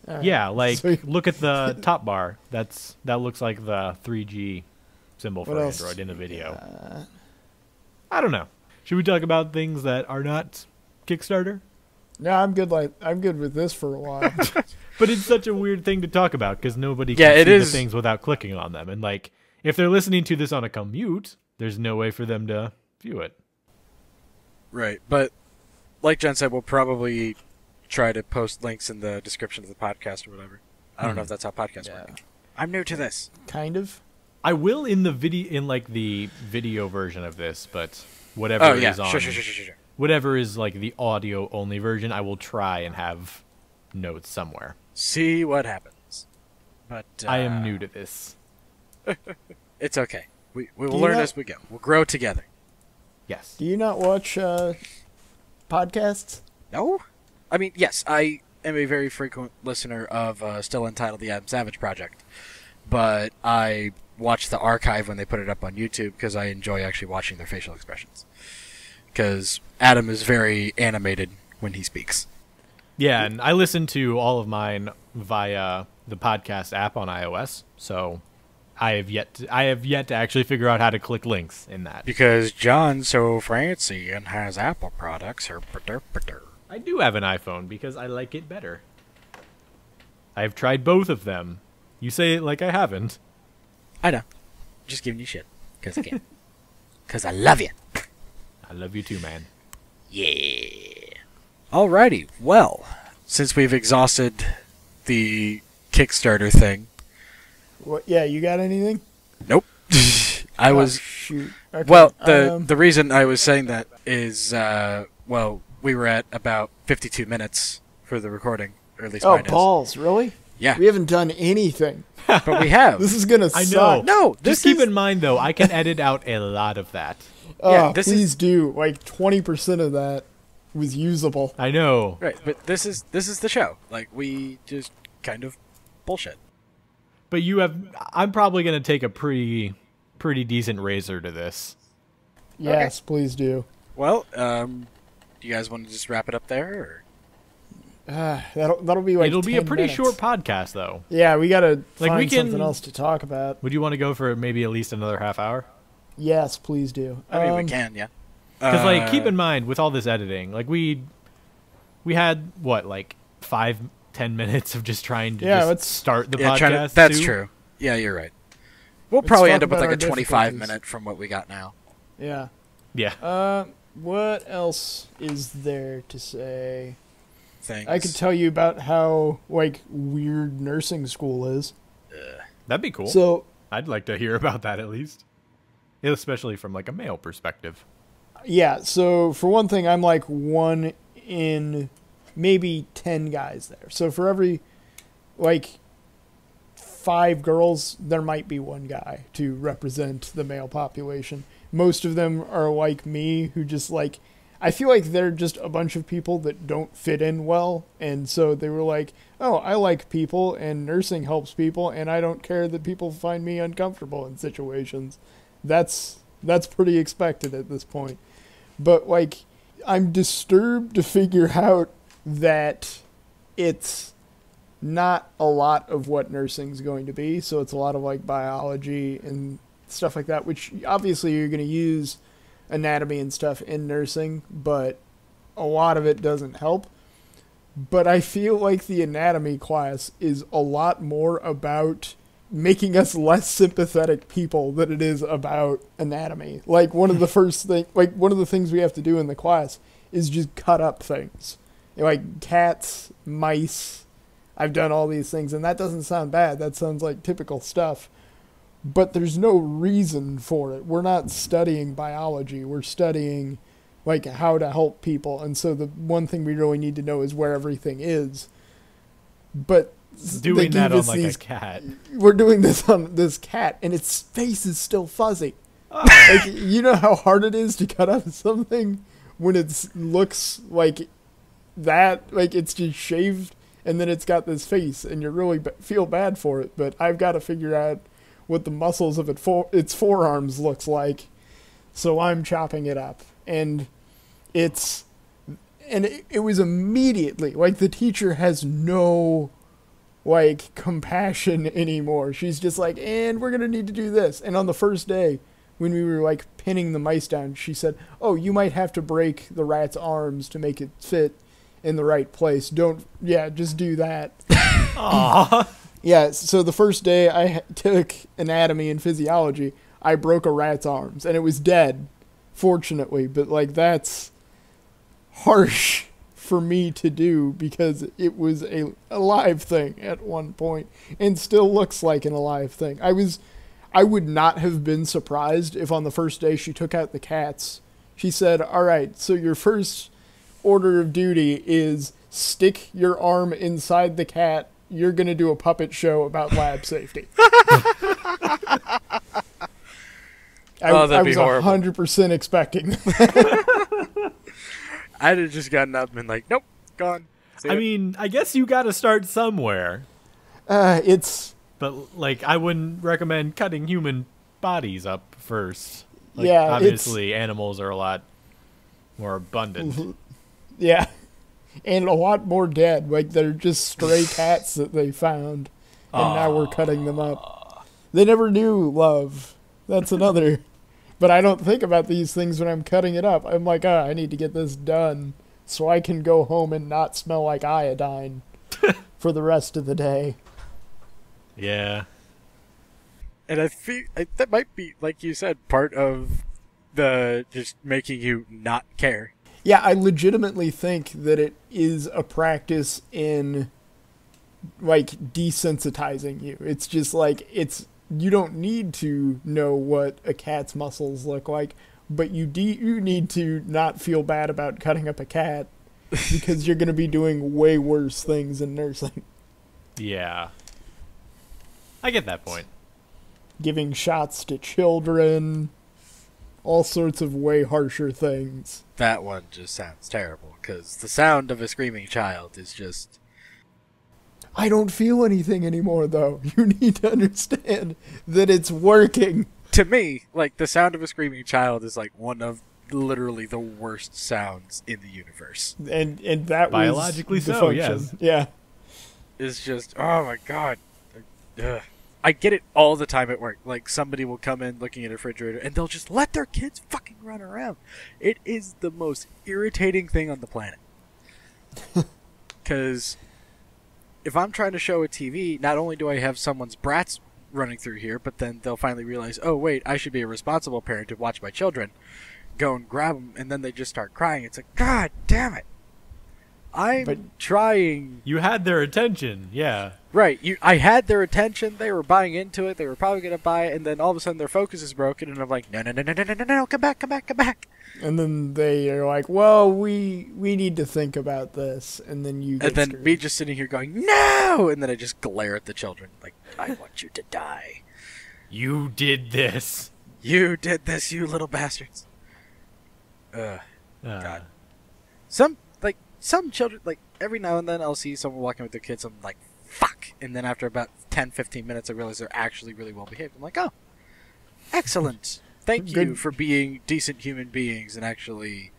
All right. Yeah, like, So- look at the top bar. That looks like the 3G symbol for What else? Android in the video. I don't know. Should we talk about things that are not Kickstarter? No, I'm good. I'm good with this for a while. But it's such a weird thing to talk about because nobody Yeah, can it see is. the things without clicking on them. And, like, If they're listening to this on a commute, there's no way for them to view it. Right, but like Jen said, we'll probably try to post links in the description of the podcast or whatever. I don't know if that's how podcasts work. I'm new to this. Kind of. I will in the video version of this, but whatever is on, sure. whatever is like the audio only version, I will try and have notes somewhere. See what happens. But I am new to this. It's okay. We will learn as we go. We'll grow together. Yes. Do you not watch podcasts? No? I mean, yes, I am a very frequent listener of Still Entitled The Adam Savage Project. But I watch the archive when they put it up on YouTube because I enjoy actually watching their facial expressions. Because Adam is very animated when he speaks. Yeah, and I listen to all of mine via the podcast app on iOS, so I have yet to actually figure out how to click links in that. Because John's so fancy and has Apple products. I do have an iPhone because I like it better. I have tried both of them. You say it like I haven't. I know. Just giving you shit. Because I can. Because I love you. I love you too, man. Yeah. Alrighty. Well, since we've exhausted the Kickstarter thing. What? Yeah, you got anything? Nope. I was. Shoot. Okay. Well, the reason I was saying that is, we were at about 52 minutes for the recording, or at least mine is. Balls, really? Yeah. We haven't done anything. But we have. This is gonna suck. No, Just keep in mind, though, I can edit out a lot of that. Yeah, please do. Like 20% of that was usable. I know. Right, but this is the show. Like, we just kind of bullshit. But I'm probably going to take a pretty decent razor to this. Yes, please do. Well, do you guys want to just wrap it up there? Or? That'll be like it'll be a 10 pretty minutes. short podcast, though. Yeah, we gotta Like, find we can- something else to talk about. Would you want to go for maybe at least another half hour? Yes, please do. I mean, we can, yeah. Because like, keep in mind with all this editing, like we had what, like 5-10 minutes of just trying to let's start the podcast. That's too? true. Yeah, you're right. We'll Let's probably talk end up with about like a our 25 difficulties. minute from what we got now. Yeah. Yeah. What else is there to say? Things. I could tell you about how like weird nursing school is. That'd be cool. So I'd like to hear about that at least, especially from like a male perspective. yeah, so for one thing, I'm like one in maybe 10 guys there. So for every like 5 girls, there might be one guy to represent the male population. Most of them are like me, who just like, I feel like they're just a bunch of people that don't fit in well. And so they were like, oh, I like people and nursing helps people and I don't care that people find me uncomfortable in situations. That's pretty expected at this point. But like, I'm disturbed to figure out that it's not a lot of what nursing's going to be. So it's a lot of like biology and stuff like that, which obviously you're going to use anatomy and stuff in nursing, but a lot of it doesn't help. But I feel like the anatomy class is a lot more about making us less sympathetic people than it is about anatomy. Like one of the things we have to do in the class is just cut up things. Like cats, mice. I've done all these things and that doesn't sound bad. That sounds like typical stuff. But there's no reason for it. We're not studying biology. We're studying like how to help people. And so the one thing we really need to know is where everything is. But doing that on like a cat. We're doing this on this cat and its face is still fuzzy. Oh. Like, you know how hard it is to cut up something when it looks like that, like it's just shaved and then it's got this face and you really feel bad for it. But I've got to figure out what the muscles of its forearms looks like. So I'm chopping it up. And it was immediately, like the teacher has no like compassion anymore. She's just like, and we're going to need to do this. And on the first day when we were like pinning the mice down, she said, oh, you might have to break the rat's arms to make it fit in the right place. Just do that. Aww. Yeah, so the first day I took anatomy and physiology, I broke a rat's arms, and it was dead, fortunately, but, like, that's harsh for me to do because it was a live thing at one point and still looks like an alive thing. I would not have been surprised if on the first day she took out the cats. She said, "All right, so your first order of duty is stick your arm inside the cat. You're going to do a puppet show about lab safety." I was horrible. 100% expecting that. I'd have just gotten up and been like, nope, gone. I mean, I guess you got to start somewhere. But, like, I wouldn't recommend cutting human bodies up first. Like, yeah, obviously, animals are a lot more abundant. Yeah, and a lot more dead. Like, they're just stray cats that they found, and now we're cutting them up. They never knew love. That's another. But I don't think about these things when I'm cutting it up. I'm like, I need to get this done so I can go home and not smell like iodine for the rest of the day. Yeah. And I feel that might be, like you said, part of the just making you not care. Yeah, I legitimately think that it is a practice in, like, desensitizing you. It's just like, you don't need to know what a cat's muscles look like, but you need to not feel bad about cutting up a cat because you're going to be doing way worse things in nursing. Yeah. I get that point. Giving shots to children, all sorts of way harsher things. That one just sounds terrible, because the sound of a screaming child is just... I don't feel anything anymore, though. You need to understand that it's working. To me, like, the sound of a screaming child is, like, one of literally the worst sounds in the universe. And that biologically was the so, function. yes. Yeah. It's just, oh my god. Ugh. I get it all the time at work. Like, somebody will come in looking at a refrigerator, and they'll just let their kids fucking run around. It is the most irritating thing on the planet. Because if I'm trying to show a TV, not only do I have someone's brats running through here, but then they'll finally realize, oh wait, I should be a responsible parent to watch my children. Go and grab them, and then they just start crying. It's like, god damn it. I'm trying. You had their attention, yeah. Right. I had their attention. They were buying into it. They were probably going to buy it, and then all of a sudden their focus is broken, and I'm like, no, come back. And then they are like, well, we need to think about this, and then you get And then screwed. me just sitting here going, no! And then I just glare at the children, like, I want you to die. You did this. You did this, you little bastards. God. Some children, like, every now and then I'll see someone walking with their kids, I'm like, fuck! And then after about 10-15 minutes I realize they're actually really well behaved. I'm like, oh, excellent. Thank you for being decent human beings and actually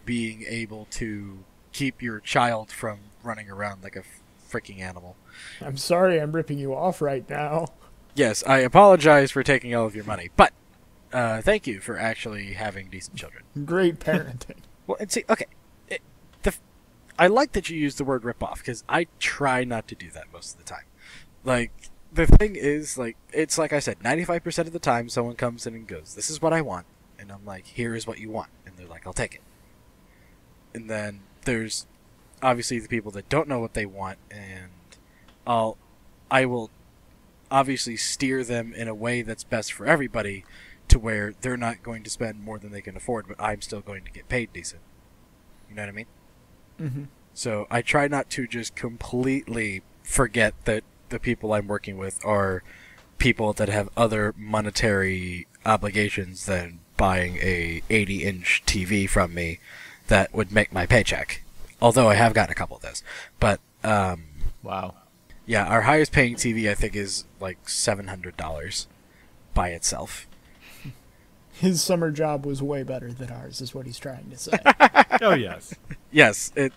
being able to keep your child from running around like a freaking animal. I'm sorry I'm ripping you off right now. Yes, I apologize for taking all of your money, but thank you for actually having decent children. Great parenting. Well, and see, okay, I like that you use the word rip off, because I try not to do that most of the time. Like, the thing is, like, it's like I said, 95% of the time someone comes in and goes, this is what I want. And I'm like, here is what you want. And they're like, I'll take it. And then there's obviously the people that don't know what they want, and I will obviously steer them in a way that's best for everybody, to where they're not going to spend more than they can afford, but I'm still going to get paid decent. You know what I mean? Mm-hmm. So I try not to just completely forget that the people I'm working with are people that have other monetary obligations than buying a 80-inch TV from me that would make my paycheck. Although I have gotten a couple of those. But, wow. Yeah, our highest paying TV I think is like $700 by itself. His summer job was way better than ours, is what he's trying to say. Oh, yes. Yes, it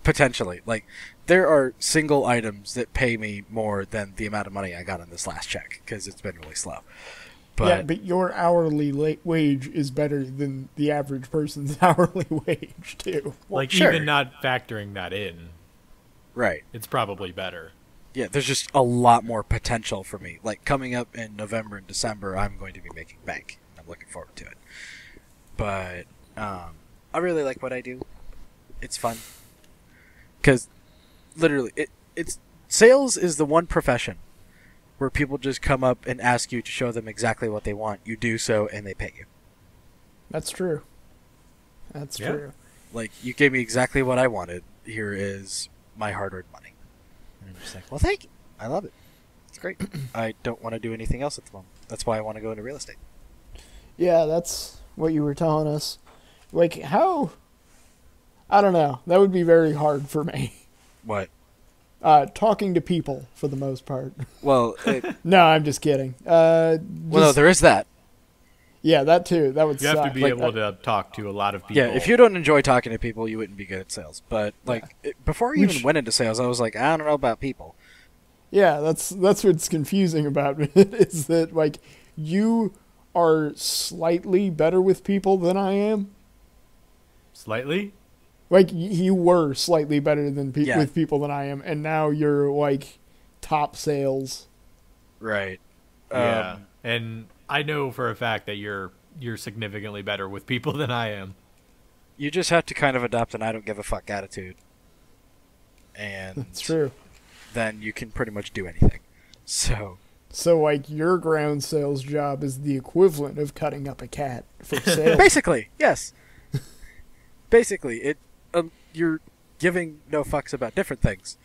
potentially. Like, there are single items that pay me more than the amount of money I got on this last check, because it's been really slow. But your hourly wage is better than the average person's hourly wage, too. Like, sure. even not factoring that in. Right. It's probably better. Yeah, there's just a lot more potential for me. Like, coming up in November and December, I'm going to be making bank. I'm looking forward to it. But I really like what I do. It's fun. Because, literally, it's sales is the one profession where people just come up and ask you to show them exactly what they want. You do so, and they pay you. That's true. That's true. Like, you gave me exactly what I wanted. Here is my hard-earned money. And I'm just like, well, thank you. I love it. It's great. I don't want to do anything else at the moment. That's why I want to go into real estate. Yeah, that's what you were telling us. Like, how... I don't know. That would be very hard for me. What? Talking to people, for the most part. Well, no, I'm just kidding. Well, no, there is that. Yeah, that too. That would You suck. have to be able to talk to a lot of people. Yeah, if you don't enjoy talking to people, you wouldn't be good at sales. But, like, before I even went into sales, I was like, I don't know about people. Yeah, that's what's confusing about it, is that, like, you are slightly better with people than I am. Slightly? Like, you were slightly better than Yeah. with people than I am, and now you're, like, top sales. Right. Yeah. And I know for a fact that you're significantly better with people than I am. You just have to kind of adopt an I don't give a fuck attitude. And That's true. then you can pretty much do anything. So, like, your ground sales job is the equivalent of cutting up a cat for sales. basically, yes. Basically, you're giving no fucks about different things.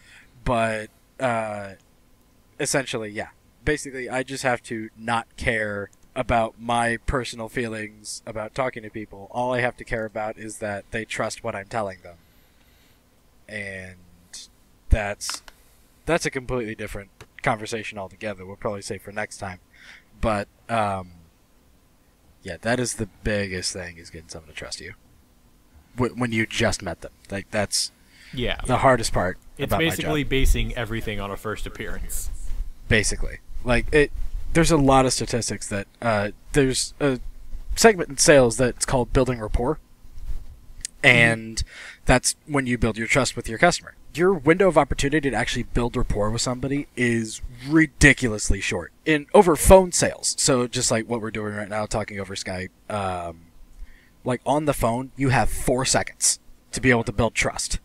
But, essentially, yeah. Basically, I just have to not care about my personal feelings about talking to people. All I have to care about is that they trust what I'm telling them. And that's a completely different conversation altogether. We'll probably say for next time. But, yeah, that is the biggest thing, is getting someone to trust you. When you just met them. Like, that's the hardest part It's about my basically job. basing everything on a first appearance. Basically. Like, there's a lot of statistics that, there's a segment in sales that's called building rapport. And that's when you build your trust with your customer. Your window of opportunity to actually build rapport with somebody is ridiculously short. Over phone sales, so just like what we're doing right now, talking over Skype, like on the phone, you have 4 seconds to be able to build trust.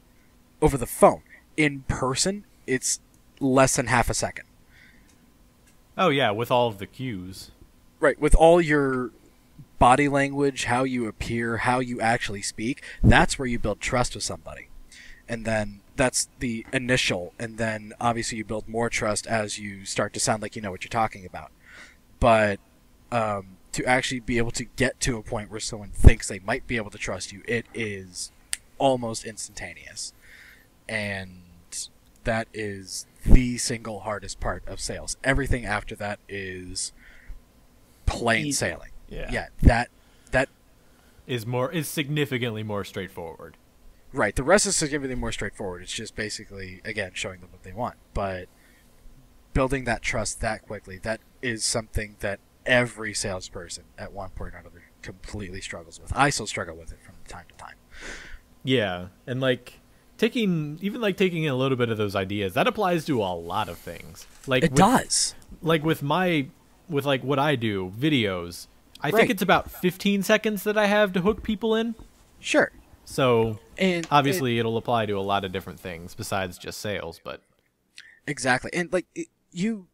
Over the phone. In person, it's less than half a second. Oh, yeah, with all of the cues. Right, with all your body language, how you appear, how you actually speak, that's where you build trust with somebody. And then that's the initial, and then obviously you build more trust as you start to sound like you know what you're talking about. But to actually be able to get to a point where someone thinks they might be able to trust you, it is almost instantaneous. And that is the single hardest part of sales. Everything after that is plain sailing. Yeah. That Is significantly more straightforward. right. The rest is significantly more straightforward. It's just basically, again, showing them what they want. But building that trust that quickly, that is something that every salesperson at one point or another completely struggles with. I still struggle with it from time to time. Yeah, and taking a little bit of those ideas, that applies to a lot of things. Like It does. Like with what I do, videos, I think Right. it's about 15 seconds that I have to hook people in. Sure. So And obviously it'll apply to a lot of different things besides just sales, but exactly. And you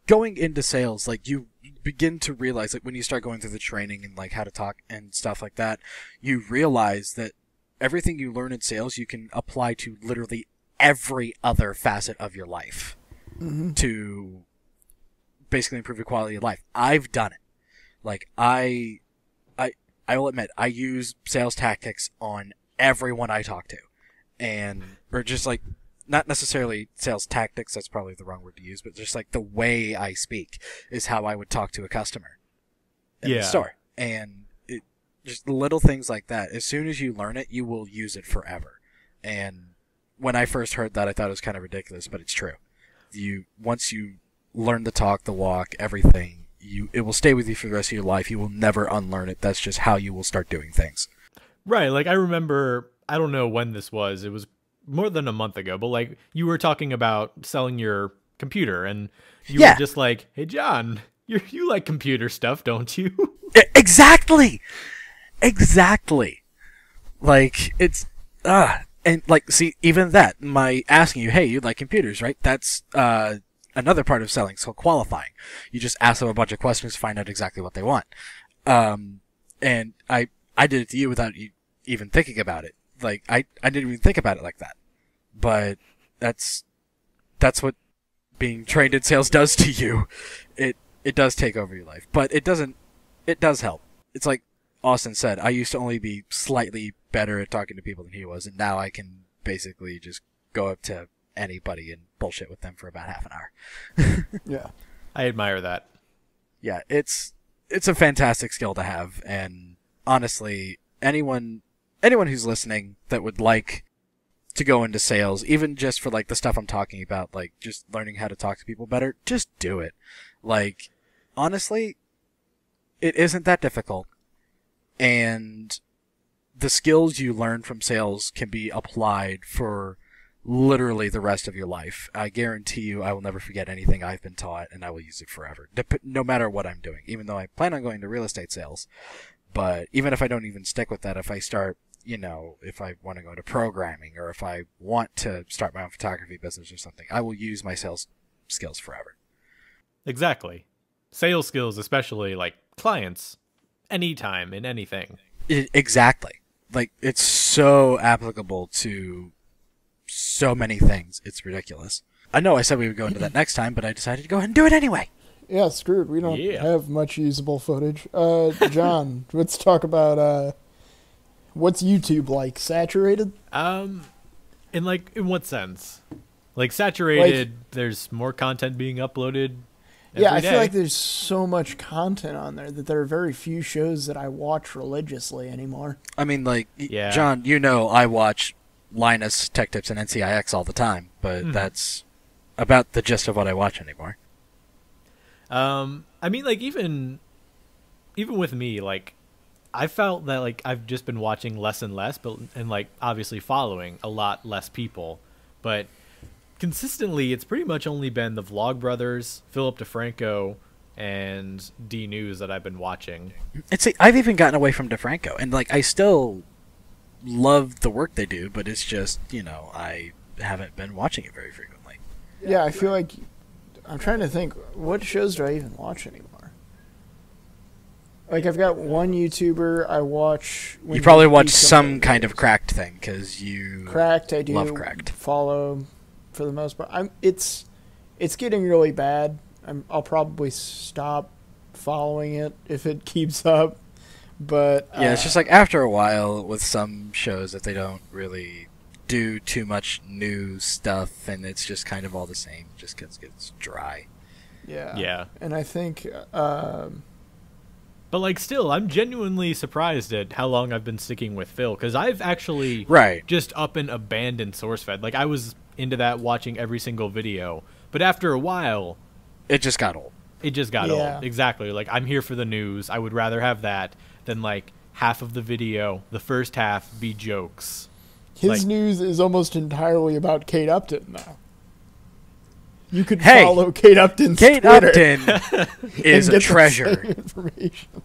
going into sales, like you begin to realize, like when you start going through the training and like how to talk and stuff like that, you realize that everything you learn in sales you can apply to literally every other facet of your life to basically improve your quality of life. I've done it. Like I will admit I use sales tactics on everyone I talk to, or just like not necessarily sales tactics. That's probably the wrong word to use, but just like the way I speak is how I would talk to a customer in the store, and just little things like that. As soon as you learn it, you will use it forever. And when I first heard that, I thought it was kind of ridiculous, but it's true. Once you learn the talk, the walk, everything, it will stay with you for the rest of your life. You will never unlearn it. That's just how you will start doing things. right. Like I remember, I don't know when this was. It was more than a month ago, but like you were talking about selling your computer, and you Yeah. were just like, "Hey, John, you like computer stuff, don't you?" Exactly. Like it's and like see even that my asking you, hey, you like computers, right? That's another part of selling, so qualifying. You just ask them a bunch of questions to find out exactly what they want. And I did it to you without you even thinking about it. Like I didn't even think about it like that. But that's what being trained in sales does to you. It does take over your life, but it does help. It's like Austin said, I used to only be slightly better at talking to people than he was, and now I can basically just go up to anybody and bullshit with them for about half an hour. Yeah. I admire that. Yeah, it's a fantastic skill to have, and honestly, anyone who's listening that would like to go into sales, even just for like the stuff I'm talking about, like just learning how to talk to people better, just do it. Like, honestly, it isn't that difficult, and the skills you learn from sales can be applied for literally the rest of your life. I guarantee you I will never forget anything I've been taught, and I will use it forever, no matter what I'm doing, even though I plan on going to real estate sales. But even if I don't even stick with that, if I start, if I want to go into programming, or if I want to start my own photography business or something, I will use my sales skills forever. Exactly. Sales skills, especially like clients, anytime in anything. Exactly. Like, it's so applicable to so many things. It's ridiculous. I know I said we would go into that next time, but I decided to go ahead and do it anyway. Yeah, screwed. We don't have much usable footage. John, let's talk about what's YouTube like? Saturated? In what sense? Like saturated, there's more content being uploaded every I day. feel like there's so much content on there that there are very few shows that I watch religiously anymore. I mean, like, John, I watch Linus, Tech Tips, and NCIX all the time, but that's about the gist of what I watch anymore. I mean, like, even with me, like, I felt that, like, I've just been watching less and less, and like, obviously following a lot less people, but consistently, it's pretty much only been the Vlogbrothers, Philip DeFranco, and D News that I've been watching. I've even gotten away from DeFranco, and like I still love the work they do, but it's just I haven't been watching it very frequently. Yeah, I feel like I'm trying to think, what shows do I even watch anymore? Like, I've got one YouTuber I watch. You probably watch some kind of Cracked thing because you Cracked. I do love Cracked. Follow for the most part. It's getting really bad. I'll probably stop following it if it keeps up. But yeah, it's just like after a while with some shows that they don't really do too much new stuff, and it's just kind of all the same. It just gets dry. Yeah. And I think. But like, still, I'm genuinely surprised at how long I've been sticking with Phil, because I've actually just up and abandoned SourceFed. Like, I was into that, watching every single video, but after a while, it just got old. It just got old. Exactly. Like, I'm here for the news. I would rather have that than like half of the video, the first half, be jokes. His news is almost entirely about Kate Upton now. You could follow Kate Upton's Kate Twitter Upton is a treasure. Information.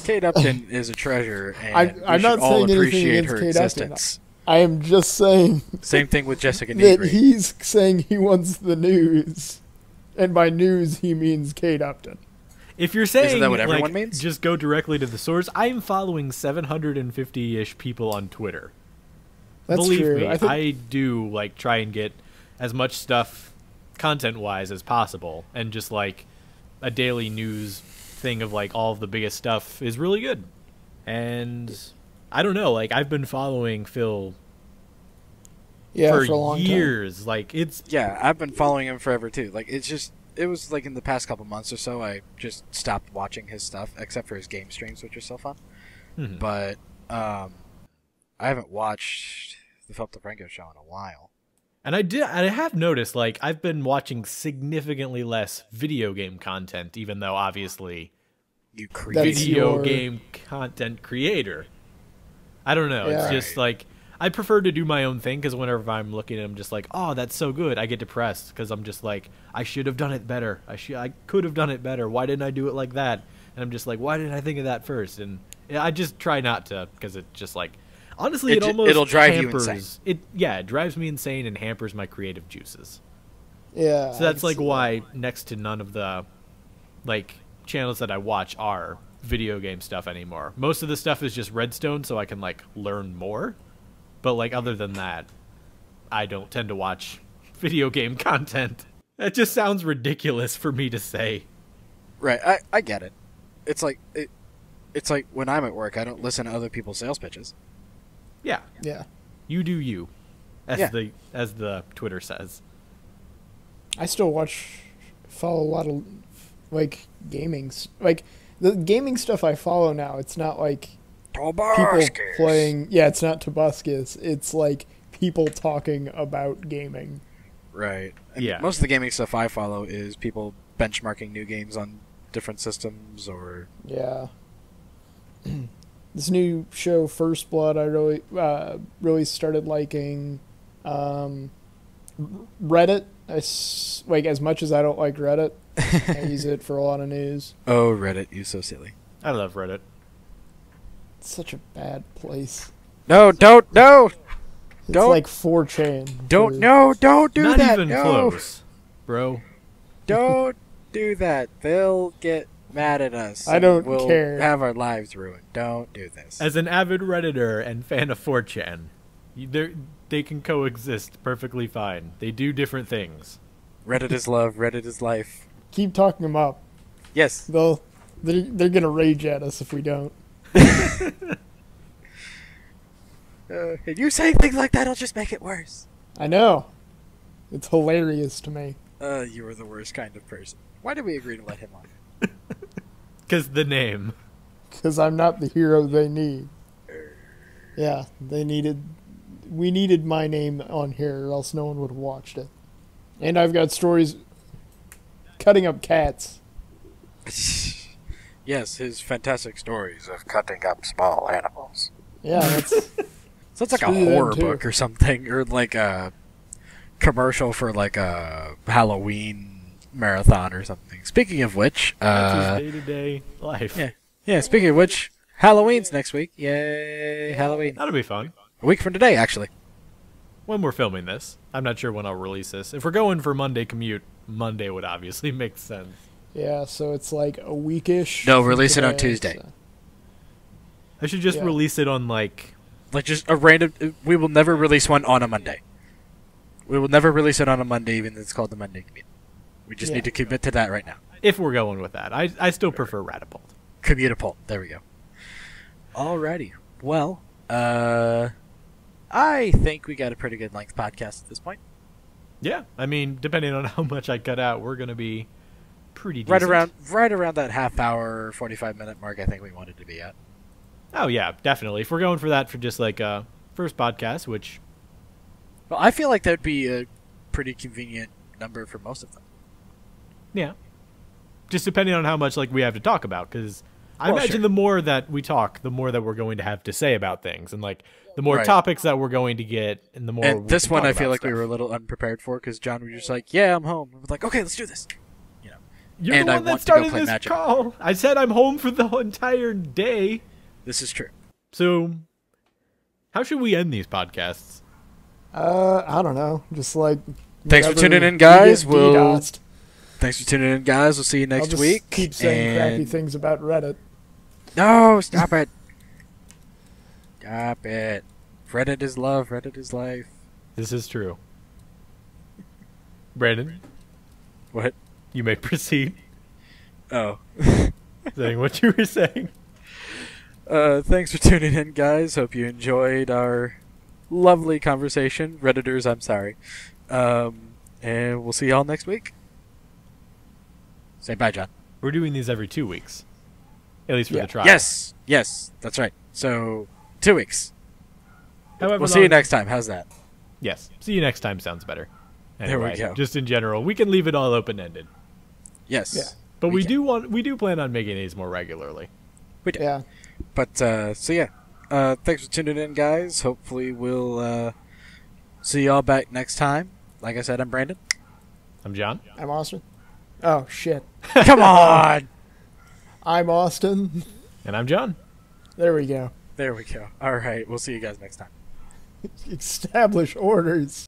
Kate Upton is a treasure, and I'm not saying anything against Kate existence. Upton. I am just saying. Same thing with Jessica Neer. That he's saying he wants the news, and by news he means Kate Upton. If you're saying isn't that what everyone means? Just go directly to the source. I'm following 750-ish people on Twitter. That's Believe true. me, I do like try and get as much stuff content-wise as possible, and just like a daily news thing of like all of the biggest stuff is really good. And I don't know, like I've been following Phil for a long years. Time. Like it's I've been following him forever too. Like it was like in the past couple months or so I just stopped watching his stuff, except for his game streams, which are still fun. But I haven't watched the Philip DeFranco show in a while. And I have noticed, like, I've been watching significantly less video game content, even though, obviously, you create video game content creator. I don't know. Yeah. It's just, like, I prefer to do my own thing, because whenever I'm looking at them just like, oh, that's so good, I get depressed because I'm just like, I should have done it better. I could have done it better. Why didn't I do it like that? And I'm just like, why didn't I think of that first? And I just try not to, because it just like, honestly, it'll drive hampers, you insane. It drives me insane and hampers my creative juices. Yeah. So that's like why next to none of the like channels that I watch are video game stuff anymore. Most of the stuff is just Redstone, so I can like learn more. But like other than that, I don't tend to watch video game content. That just sounds ridiculous for me to say. Right, I get it. It's like it's like when I'm at work, I don't listen to other people's sales pitches. Yeah. Yeah. You do you, as Yeah. the Twitter says. I still follow a lot of like like the gaming stuff I follow now. It's not like people playing. Yeah, it's not Tobuscus. It's like people talking about gaming. Right. And Yeah. most of the gaming stuff I follow is people benchmarking new games on different systems or... Yeah. This new show, First Blood, I really started liking. Reddit, like as much as I don't like Reddit, I use it for a lot of news. Oh, Reddit, you're so silly. I love Reddit. It's such a bad place. No! It's Don't- like 4chan. Don't do Not that! even No! close, bro. Don't do that. They'll get mad at us. I don't we'll care. have our lives ruined. Don't do this. As an avid Redditor and fan of 4chan, they can coexist perfectly fine. They do different things. Reddit is love. Reddit is life. Keep talking them up. Yes. They're gonna rage at us if we don't. And you saying things like that'll just make it worse. I know. It's hilarious to me. You are the worst kind of person. Why did we agree to let him on? Because the name. Because I'm not the hero they need. Yeah, we needed my name on here or else no one would have watched it. And I've got stories cutting up cats. Yes, his fantastic stories of cutting up small animals. Yeah, that's... So it's like a Screw them, horror too. book or something, or like a commercial for like a Halloween marathon or something. Speaking of which, That's his day-to-day life. yeah. Speaking of which, Halloween's next week. Yay, Halloween! That'll be fun. A week from today, actually. When we're filming this. I'm not sure when I'll release this. If we're going for Monday commute, Monday would obviously make sense. Yeah, so it's like a weekish. No, from release it on today, Tuesday. so- I should just Yeah. release it on, like... Like just a random. We will never release one on a Monday. We will never release it on a Monday, even though it's called the Monday Commute. We just Yeah. need to commit to that right now. If we're going with that. I still prefer Radapult. Commutable. There we go. Alrighty. Well, I think we got a pretty good length podcast at this point. Yeah. I mean, depending on how much I cut out, we're going to be pretty decent. Right around that half hour, 45-minute mark. I think we wanted to be at. Oh, yeah, definitely. If we're going for that for just, like, first podcast, which... Well, I feel like that'd be a pretty convenient number for most of them. Yeah. Just depending on how much, like, we have to talk about, because I Well, imagine sure. the more that we talk, the more that we're going to have to say about things, and, like, the more Right. topics that we're going to get, and the more And we this can one, talk I feel about like we stuff. were a little unprepared for because John was just like, "Yeah, I'm home." I was like, "Okay, let's do this." You know, You're and the I one that want to go started play this Magic. call. I said I'm home for the entire day. This is true. So, how should we end these podcasts? I don't know. Just like... Thanks for whenever tuning in, we guys. get We'll- DDoSed, Thanks for tuning in, guys. We'll see you I'll next just week. keep saying crappy And- things about Reddit. No, stop it. Stop it. Reddit is love. Reddit is life. This is true. Brandon, What? you may proceed Oh. saying what you were saying. Thanks for tuning in, guys. Hope you enjoyed our lovely conversation. Redditors, I'm sorry. And we'll see y'all next week. Say bye, John. We're doing these every 2 weeks. At least for Yeah. the trial. Yes, that's right. So, 2 weeks. However We'll see you long- next time. How's that? Yes. See you next time sounds better. There we Anyway, go. Just in general, we can leave it all open-ended. Yes. Yeah. But we can. do plan on making these more regularly. We do. Yeah. But, so yeah. Thanks for tuning in, guys. Hopefully we'll see y'all back next time. Like I said, I'm Brandon. I'm John. I'm Austin. Oh, shit. Come on! I'm Austin. And I'm John. There we go. There we go. All right, we'll see you guys next time. Establish orders.